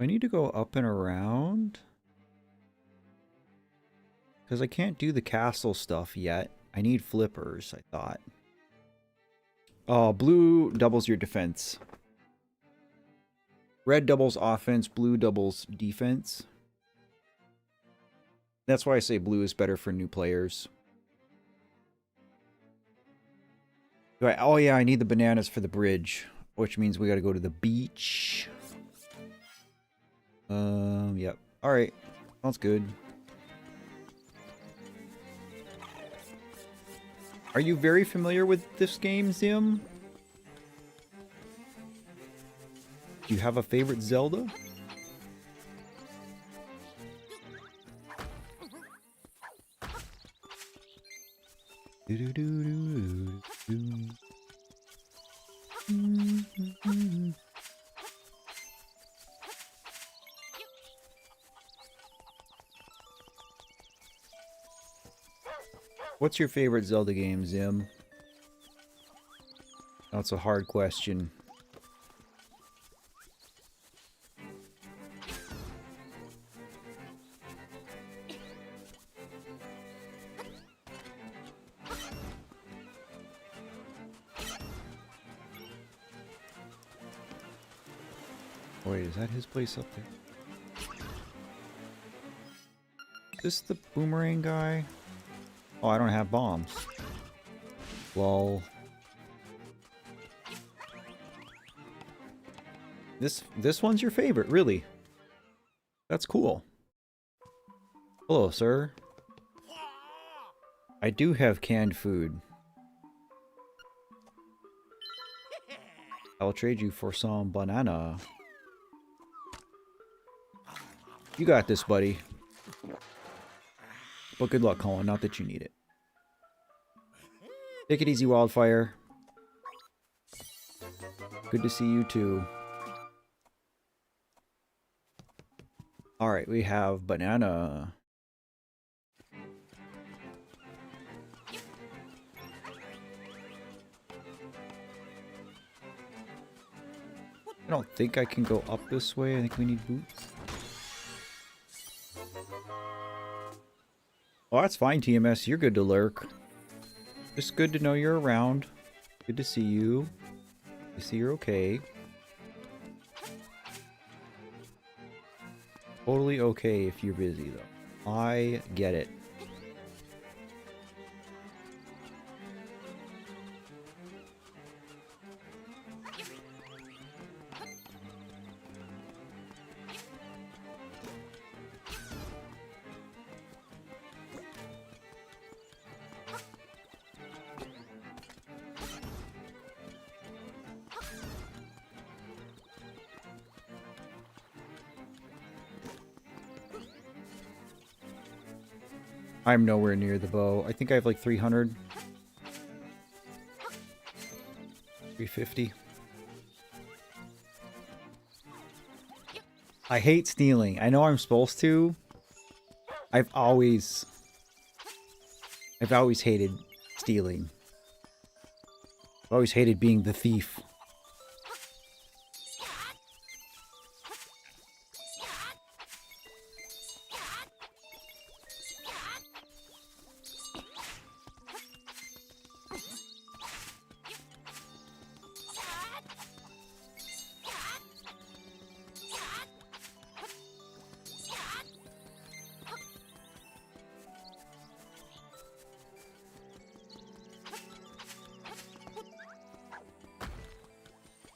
I need to go up and around? Because I can't do the castle stuff yet. I need flippers, I thought. Oh, blue doubles your defense. Red doubles offense, blue doubles defense. That's why I say blue is better for new players. Oh yeah, I need the bananas for the bridge, which means we gotta go to the beach. Yep. Alright. Sounds good. Are you very familiar with this game, Zim? Do you have a favorite Zelda? What's your favorite Zelda game, Zim? That's a hard question. Wait, is that his place up there? Is this the boomerang guy? Oh, I don't have bombs. Lol. This one's your favorite, really? That's cool. Hello, sir. I do have canned food. I'll trade you for some banana. You got this, buddy. But good luck, Colin. Not that you need it. Take it easy, Wildfire. Good to see you, too. Alright, we have banana. I don't think I can go up this way. I think we need boots. Oh, that's fine, TMS. You're good to lurk. Just good to know you're around. Good to see you. I see you're okay. Totally okay if you're busy, though. I get it. I'm nowhere near the bow. I think I have like 300. 350. I hate stealing. I know I'm supposed to. I've always hated stealing. I've always hated being the thief.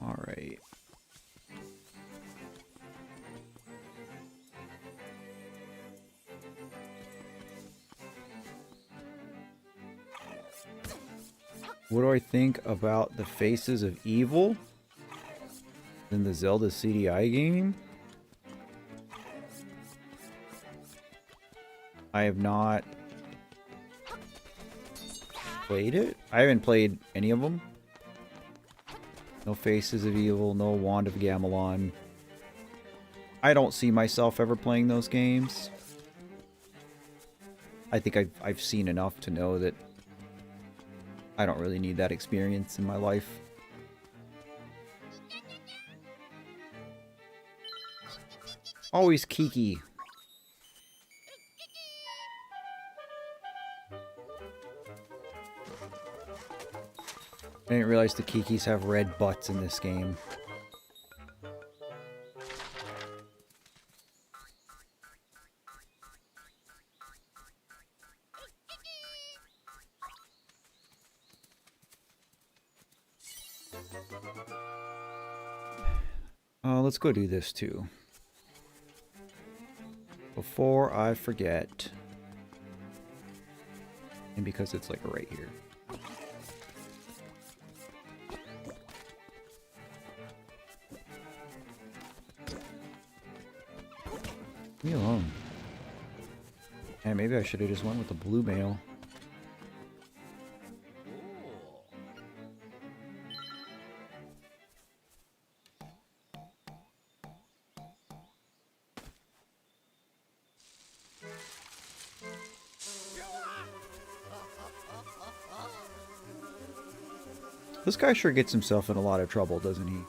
All right. What do I think about the Faces of Evil in the Zelda CDI game? I have not played it. I haven't played any of them. No Faces of Evil, no Wand of Gamelon. I don't see myself ever playing those games. I think I've seen enough to know that I don't really need that experience in my life. Always Kiki. I didn't realize the Kikis have red butts in this game. Let's go do this too. Before I forget. And because it's like right here. Leave me alone. Yeah, maybe I should have just went with the blue mail. This guy sure gets himself in a lot of trouble, doesn't he?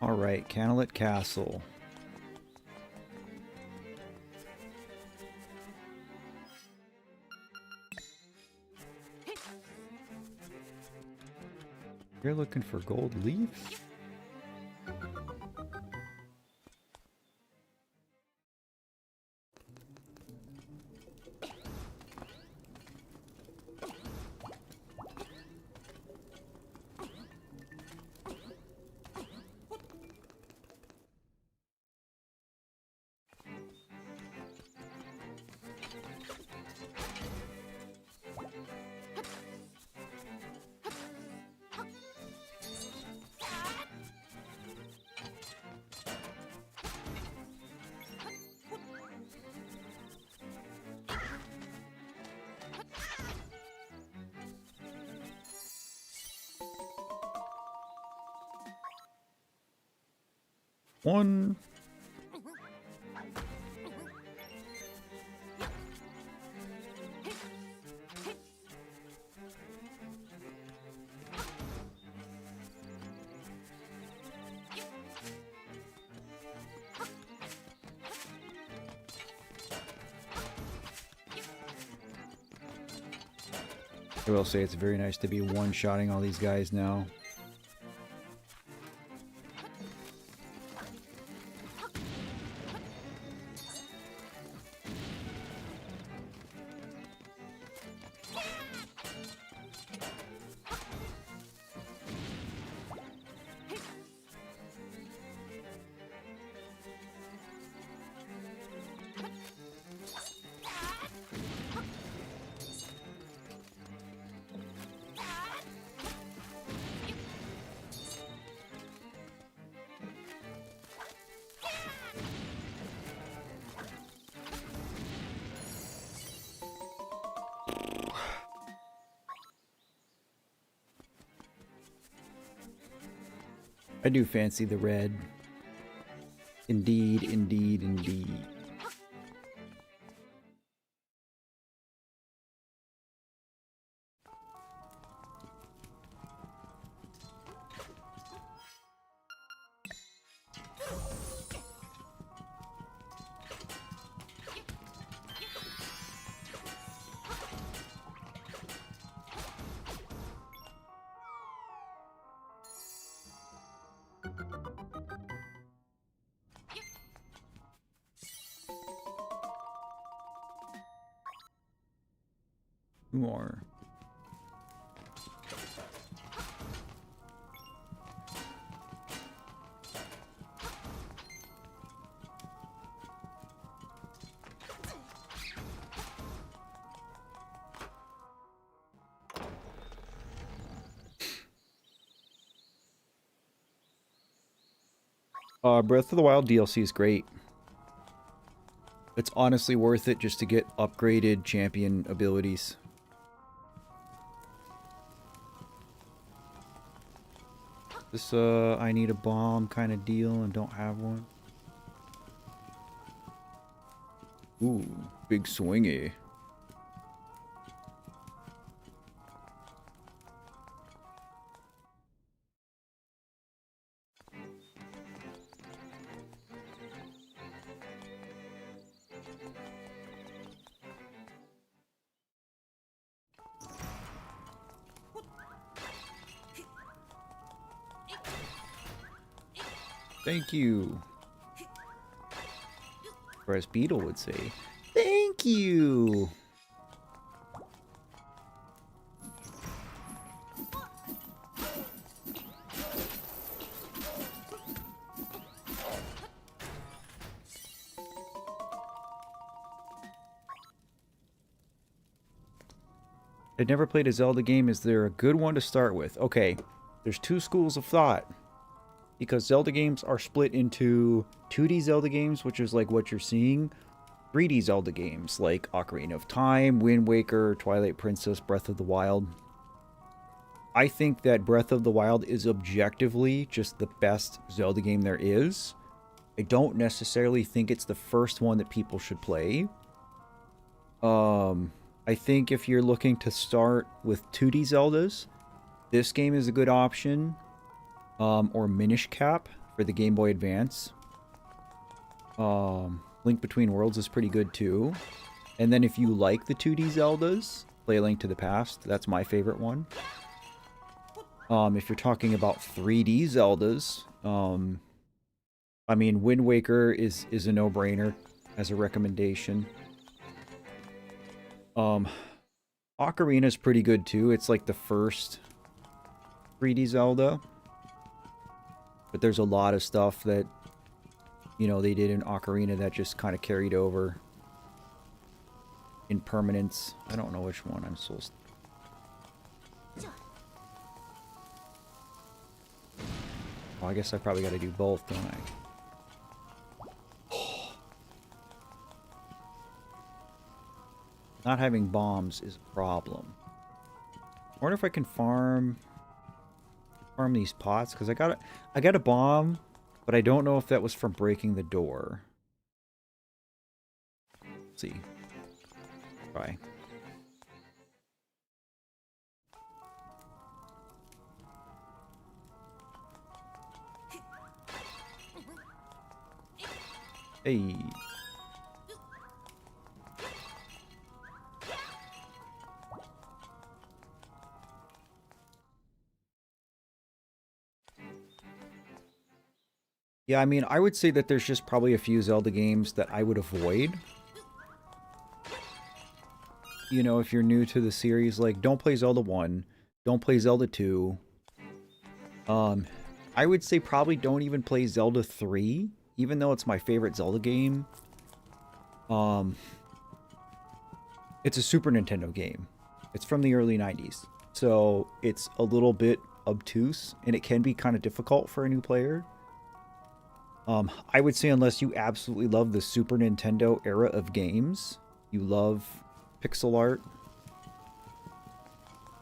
Alright, Canalit Castle. You're looking for gold leaves? One. I will say it's very nice to be one-shotting all these guys now. I do fancy the red. Indeed, indeed, indeed. More. Breath of the Wild DLC is great. It's honestly worth it just to get upgraded champion abilities. This, I need a bomb kind of deal and don't have one. Ooh, big swingy. Thank you. Or as Beetle would say, thank you. I'd never played a Zelda game. Is there a good one to start with? Okay, there's two schools of thought. Because Zelda games are split into 2D Zelda games, which is like what you're seeing. 3D Zelda games like Ocarina of Time, Wind Waker, Twilight Princess, Breath of the Wild. I think that Breath of the Wild is objectively just the best Zelda game there is. I don't necessarily think it's the first one that people should play. I think if you're looking to start with 2D Zeldas, this game is a good option. Or Minish Cap for the Game Boy Advance. Link Between Worlds is pretty good too. And then if you like the 2D Zeldas, play Link to the Past. That's my favorite one. If you're talking about 3D Zeldas, I mean, Wind Waker is a no-brainer as a recommendation. Ocarina is pretty good too. It's like the first 3D Zelda. But there's a lot of stuff that, you know, they did in Ocarina that just kind of carried over in permanence. I don't know which one I'm supposed to... Well, I guess I probably got to do both, don't I? Not having bombs is a problem. I wonder if I can farm these pots, because I got a bomb, but I don't know if that was from breaking the door. Let's see. Try. Hey. Yeah, I mean, I would say that there's just probably a few Zelda games that I would avoid. You know, if you're new to the series, like, don't play Zelda 1. Don't play Zelda 2. I would say probably don't even play Zelda 3, even though it's my favorite Zelda game. It's a Super Nintendo game. It's from the early 90s. So it's a little bit obtuse, and it can be kind of difficult for a new player. I would say unless you absolutely love the Super Nintendo era of games, you love pixel art,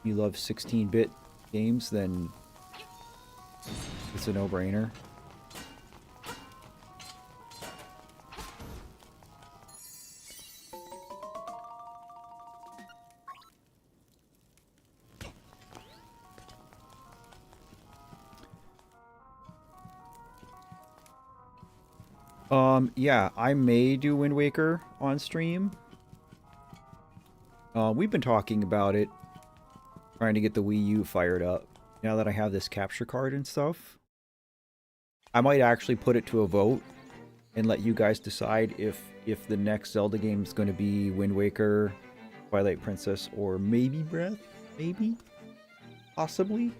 you love 16-bit games, then It's a no-brainer. Yeah, I may do Wind Waker on stream. We've been talking about it, trying to get the Wii U fired up. Now that I have this capture card and stuff, I might actually put it to a vote and let you guys decide if the next Zelda game is going to be Wind Waker, Twilight Princess, or maybe Breath? Maybe? Possibly?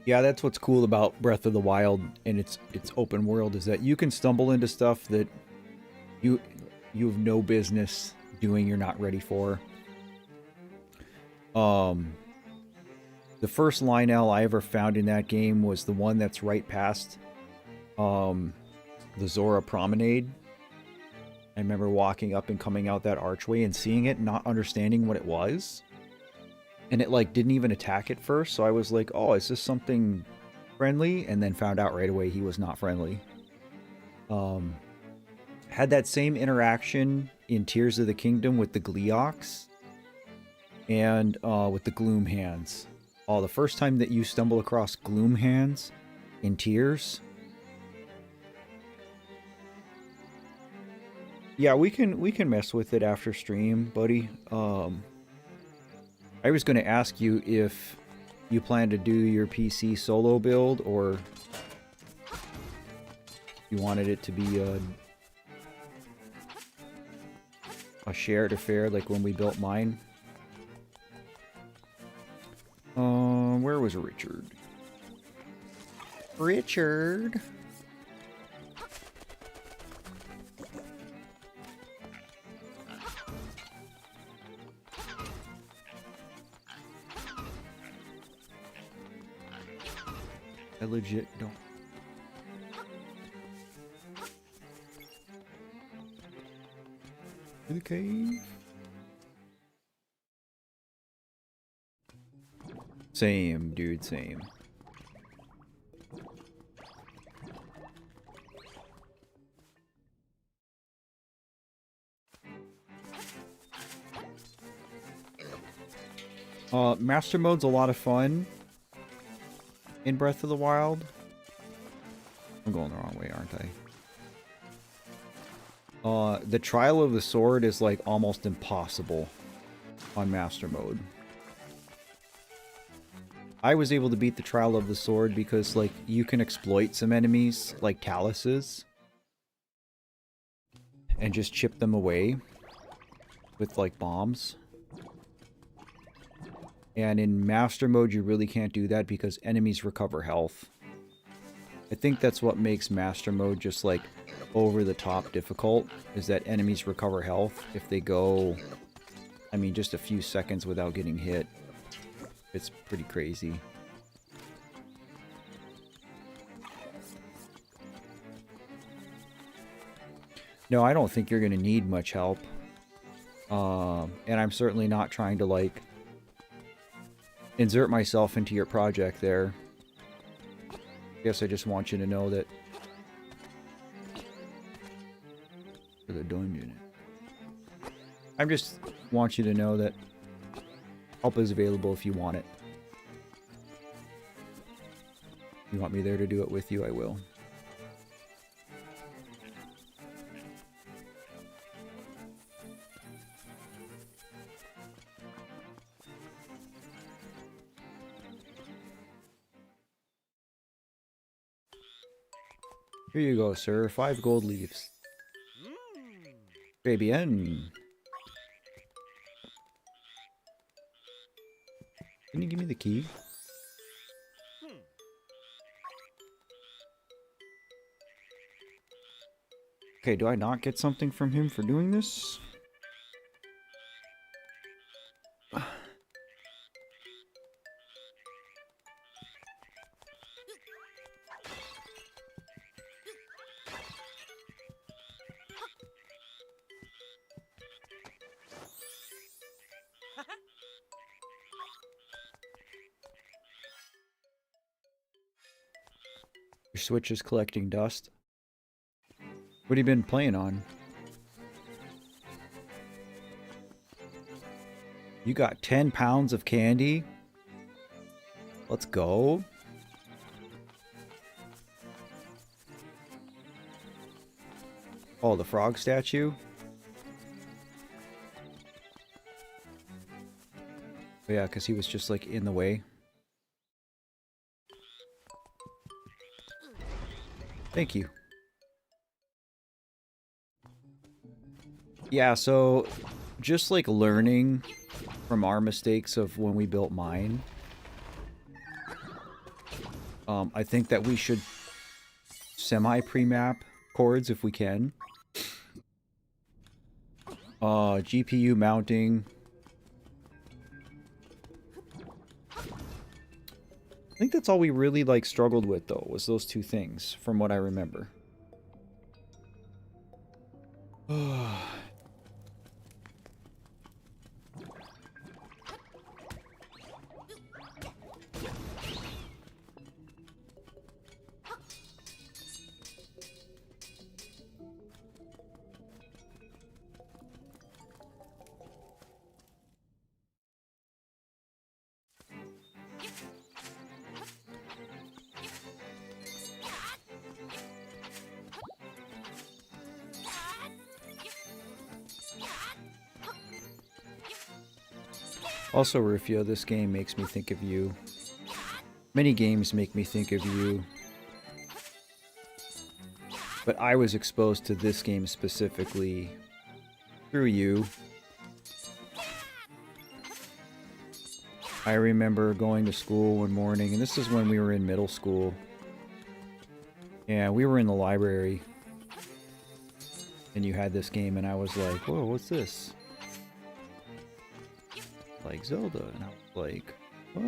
Yeah, that's what's cool about Breath of the Wild and its open world, is that you can stumble into stuff that you have no business doing, you're not ready for. The first Lionel I ever found in that game was the one that's right past the Zora Promenade. I remember walking up and coming out that archway and seeing it, not understanding what it was. And it, like, didn't even attack at first, so I was like, oh, is this something friendly? And then found out right away he was not friendly. Had that same interaction in Tears of the Kingdom with the Gleeoks and with the Gloom Hands. Oh, the first time that you stumble across Gloom Hands in Tears... Yeah, we can mess with it after stream, buddy. I was going to ask you if you plan to do your PC solo build, or you wanted it to be a shared affair like when we built mine. Where was Richard? Richard! I legit don't. In the cave. Same, dude, same. Master Mode's a lot of fun in Breath of the Wild. I'm going the wrong way, aren't I? The Trial of the Sword is like almost impossible on Master Mode. I was able to beat the Trial of the Sword because, like, you can exploit some enemies, like Taluses, and just chip them away with, like, bombs. And in Master Mode, you really can't do that because enemies recover health. I think that's what makes Master Mode just, like, over-the-top difficult, is that enemies recover health if they go, I mean, just a few seconds without getting hit. It's pretty crazy. No, I don't think you're going to need much help. And I'm certainly not trying to, like, insert myself into your project there. I guess I just want you to know that... For the dungeon. I just want you to know that help is available if you want it. If you want me there to do it with you, I will. Here you go, sir. 5 gold leaves. Baby N. Can you give me the key? Okay, do I not get something from him for doing this? Your Switch is collecting dust. What have you been playing on? You got 10 pounds of candy? Let's go. Oh, the frog statue? Oh, yeah, because he was just like in the way. Thank you. Yeah, so just like learning from our mistakes of when we built mine, I think that we should semi-pre-map chords if we can. GPU mounting. I think that's all we really like struggled with though, was those two things from what I remember. Also, Rufio, this game makes me think of you. Many games make me think of you. But I was exposed to this game specifically through you. I remember going to school one morning, and this is when we were in middle school. Yeah, we were in the library. And you had this game, and I was like, whoa, what's this? Like Zelda, and I was like, what?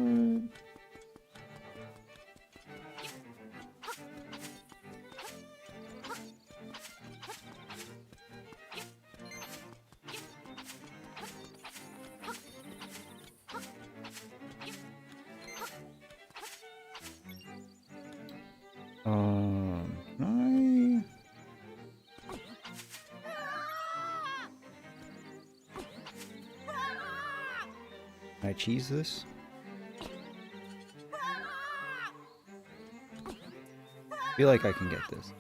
Can I cheese this? I feel like I can get this.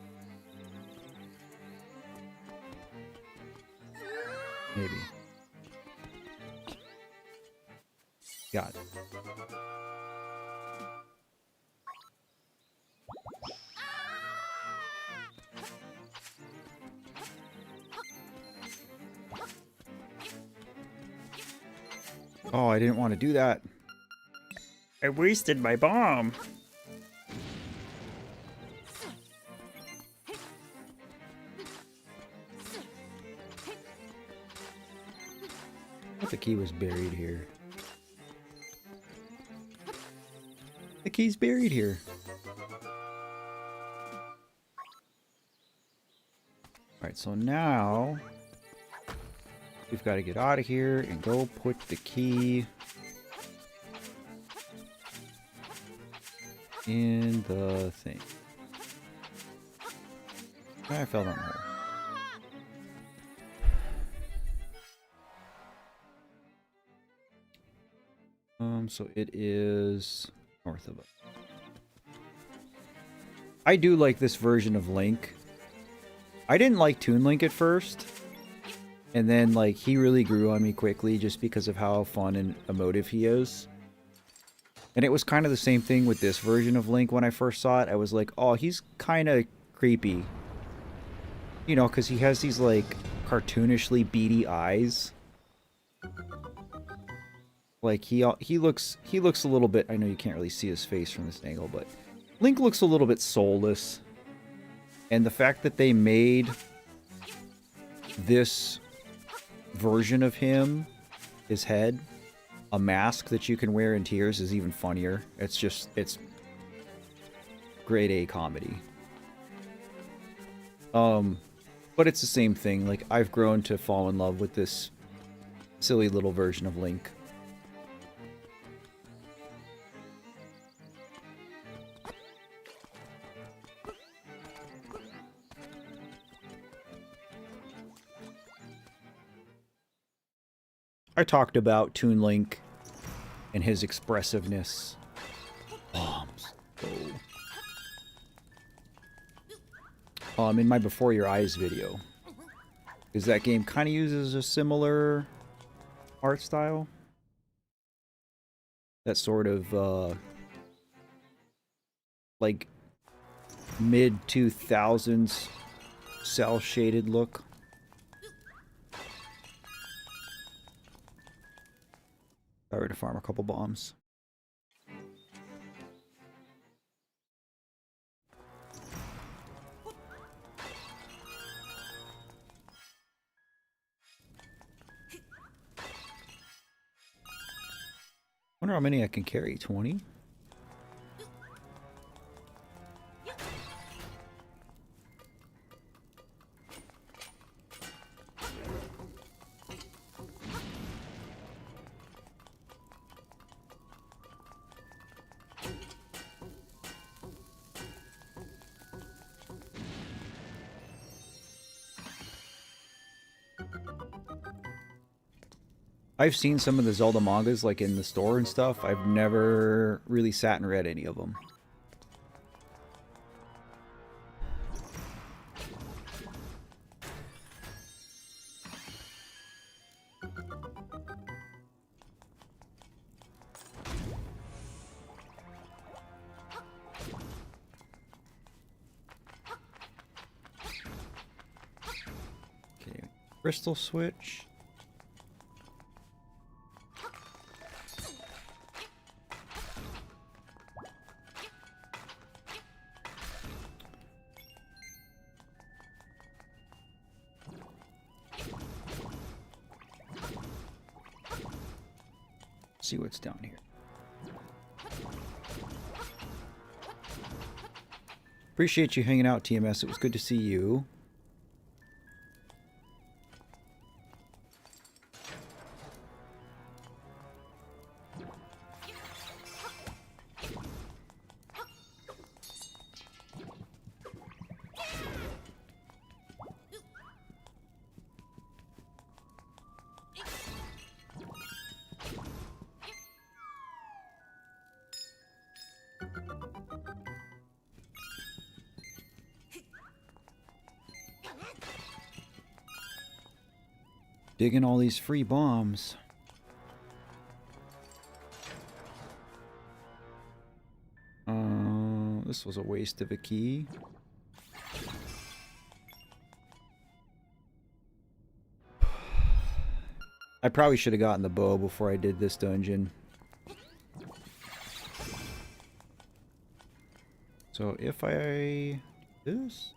Maybe. Got it. Oh, I didn't want to do that. I wasted my bomb. I thought the key was buried here. The key's buried here. Alright, so now we've got to get out of here and go put the key in the thing. I fell down the hole. So it is north of us. I do like this version of Link. I didn't like Toon Link at first. And then, like, he really grew on me quickly just because of how fun and emotive he is. And it was kind of the same thing with this version of Link when I first saw it. I was like, oh, he's kind of creepy. You know, because he has these, like, cartoonishly beady eyes. Like, he looks a little bit... I know you can't really see his face from this angle, but Link looks a little bit soulless. And the fact that they made this version of him, his head, a mask that you can wear in tears is even funnier. It's grade A comedy. But it's the same thing. Like, I've grown to fall in love with this silly little version of Link. I talked about Toon Link and his expressiveness. Bombs. Oh. In my Before Your Eyes video. Because that game kind of uses a similar art style. That sort of, like, mid-2000s cel-shaded look. If I were to farm a couple bombs. Wonder how many I can carry. 20? I've seen some of the Zelda mangas, like, in the store and stuff. I've never really sat and read any of them. Okay, crystal switch. See what's down here. Appreciate you hanging out, TMS. It was good to see you. Digging all these free bombs. This was a waste of a key. I probably should have gotten the bow before I did this dungeon. So if I... this?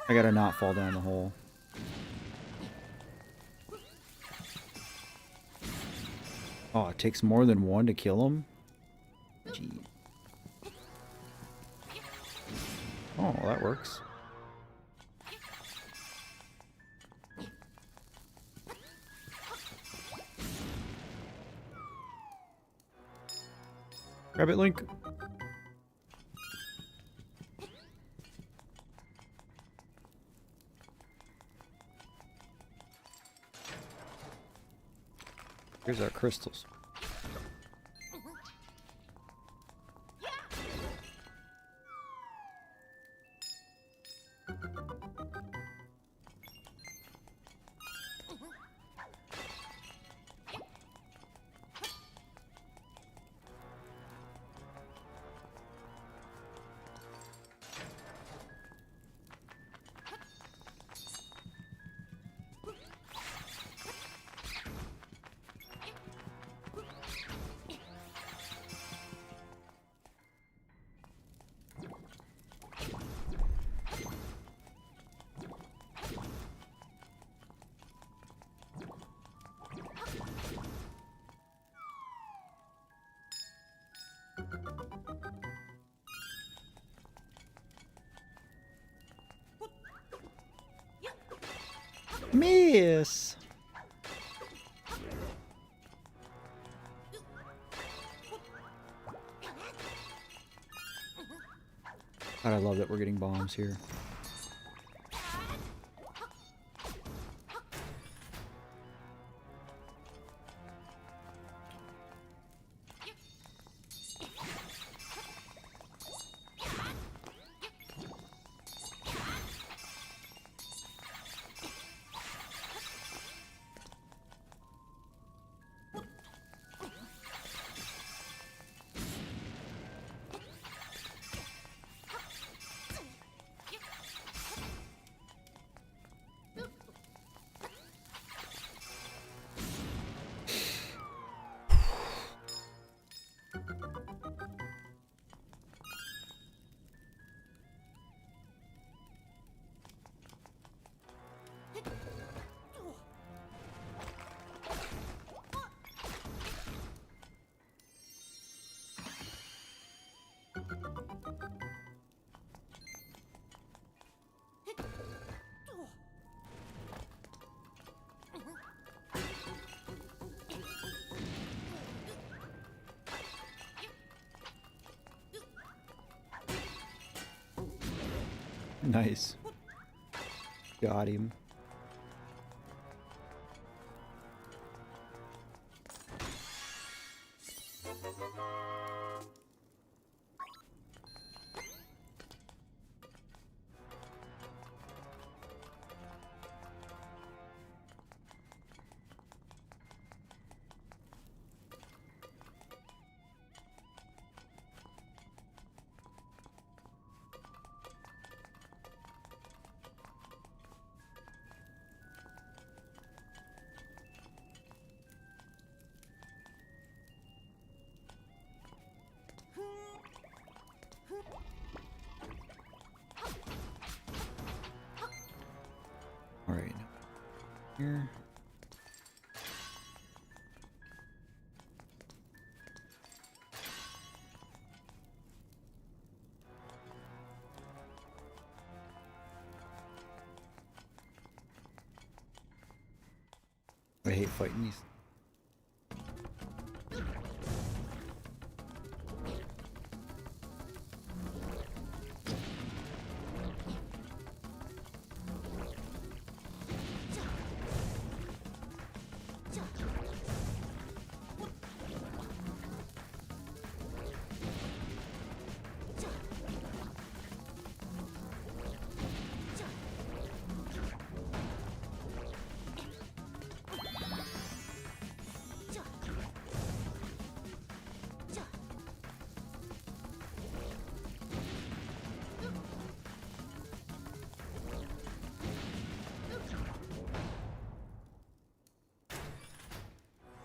I gotta not fall down the hole. Oh, it takes more than one to kill him? Gee. Oh, that works. Grab it, Link. Here's our crystals. Miss. God, I love that we're getting bombs here. Nice. Got him. All right. Here. I hate fighting these.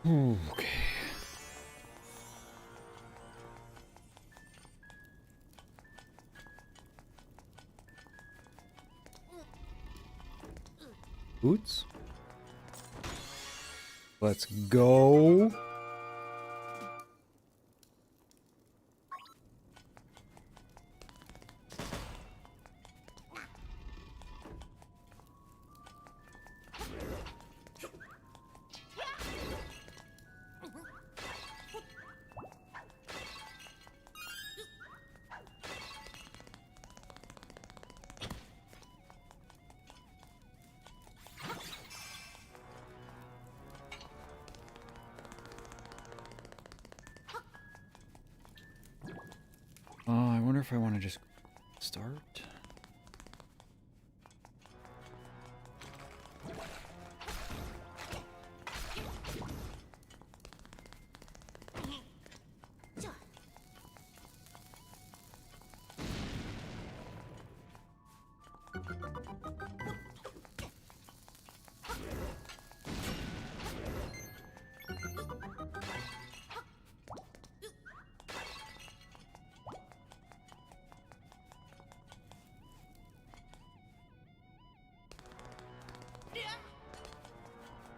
Okay. Boots. Let's go. I wonder if I want to just start.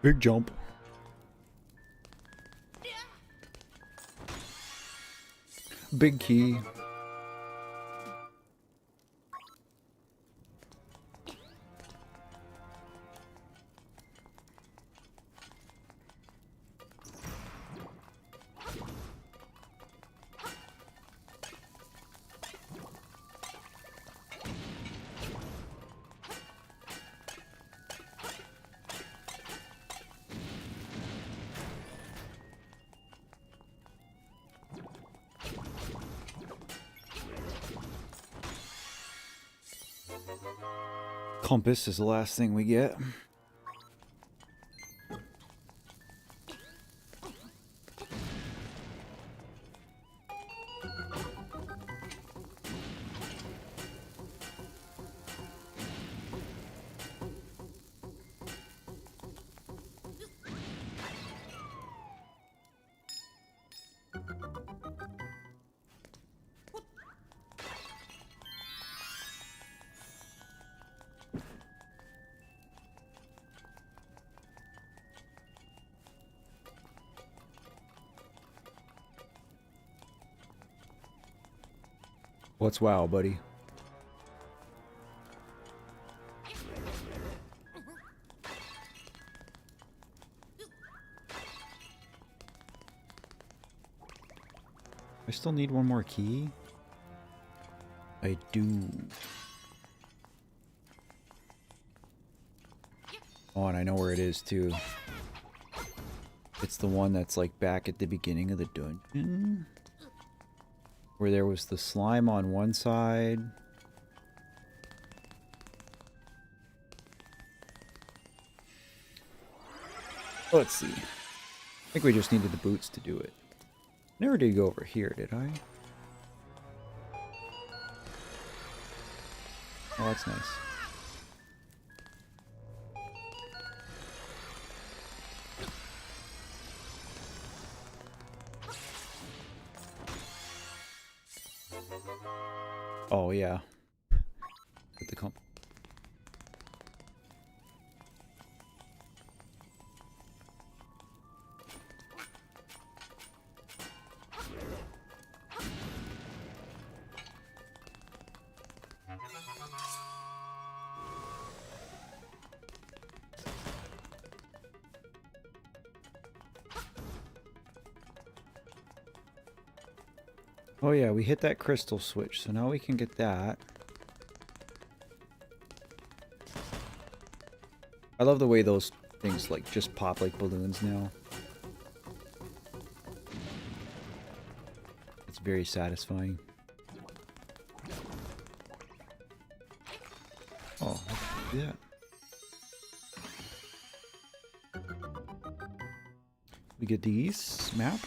Big jump. Big key. Compass is the last thing we get. What's wow, buddy? I still need one more key. I do. Oh, and I know where it is too. It's the one that's like back at the beginning of the dungeon. Where there was the slime on one side. Let's see. I think we just needed the boots to do it. Never did go over here, did I? Oh, that's nice. Oh, yeah. With the comp. Oh yeah, we hit that crystal switch, so now we can get that. I love the way those things like just pop like balloons now. It's very satisfying. Oh, yeah. We get these map.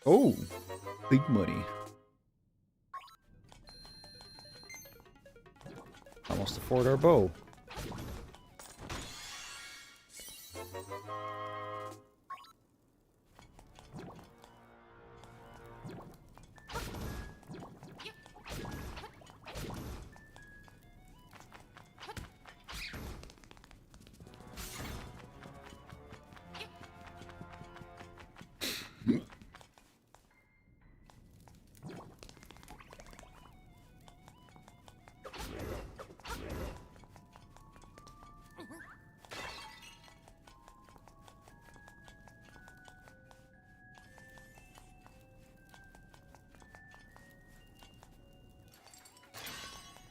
Oh, big money. Almost afford our bow.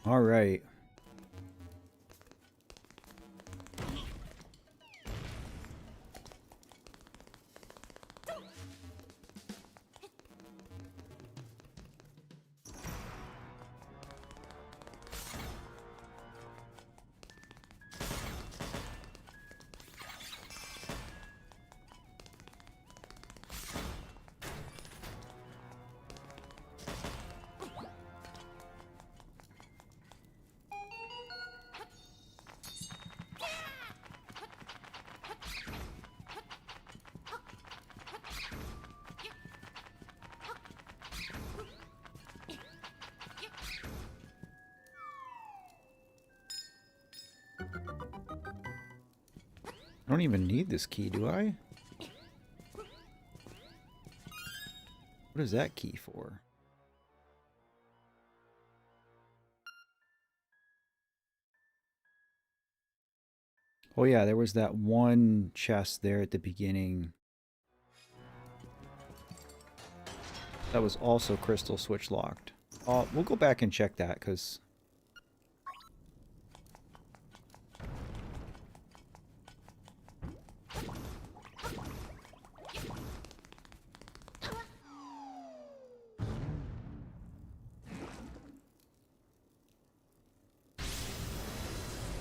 All right. I don't even need this key, do I? What is that key for? Oh yeah, there was that one chest there at the beginning. That was also crystal switch locked. We'll go back and check that, because...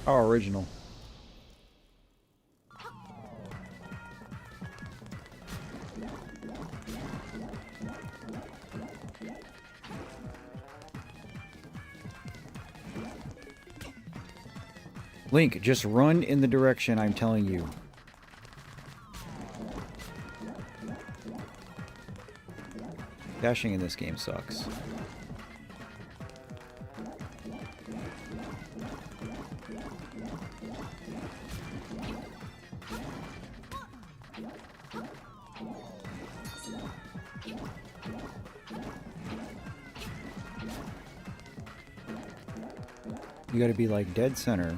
Oh, original. Link, just run in the direction I'm telling you. Dashing in this game sucks. You gotta be like dead center.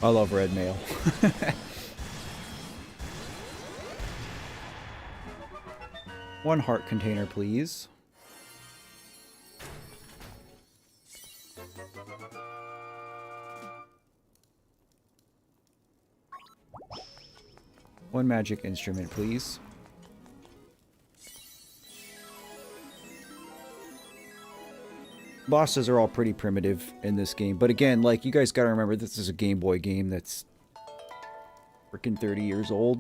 I love red mail. One heart container, please. One magic instrument, please. Bosses are all pretty primitive in this game, but again, like, you guys gotta remember, this is a Game Boy game that's freaking 30 years old.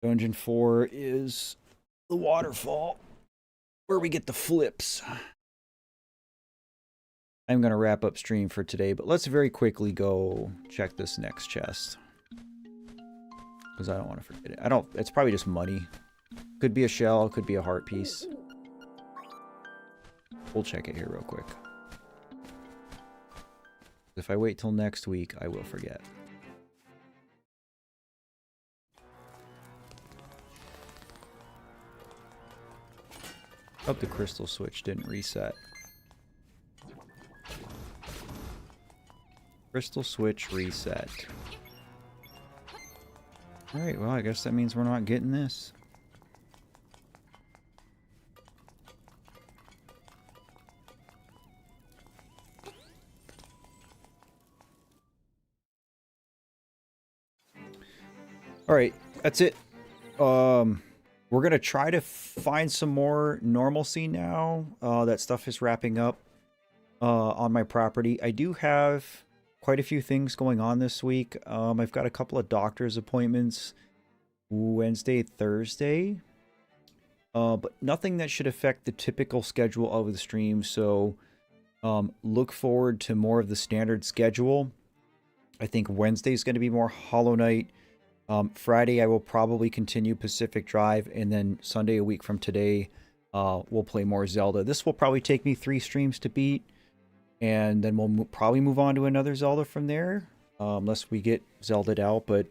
Dungeon 4 is the waterfall, where we get the flips. I'm going to wrap up stream for today, but let's very quickly go check this next chest. Because I don't want to forget it. It's probably just money. Could be a shell, could be a heart piece. We'll check it here real quick. If I wait till next week, I will forget. Oh, the crystal switch didn't reset. Crystal switch reset. Alright, well, I guess that means we're not getting this. Alright, that's it. We're gonna try to find some more normalcy now. That stuff is wrapping up on my property. I do have quite a few things going on this week. I've got a couple of doctor's appointments Wednesday, Thursday. But nothing that should affect the typical schedule of the stream. So look forward to more of the standard schedule. I think Wednesday is going to be more Hollow Knight. Friday, I will probably continue Pacific Drive. And then Sunday, a week from today, we'll play more Zelda. This will probably take me 3 streams to beat. And then we'll probably move on to another Zelda from there. Unless we get Zelda'd out. But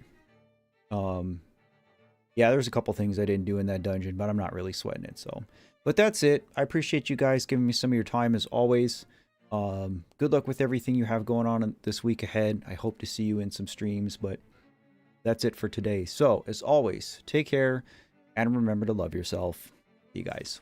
yeah, there's a couple things I didn't do in that dungeon, but I'm not really sweating it. So, but that's it. I appreciate you guys giving me some of your time as always. Good luck with everything you have going on this week ahead. I hope to see you in some streams, but that's it for today. So, as always, take care and remember to love yourself. See you guys.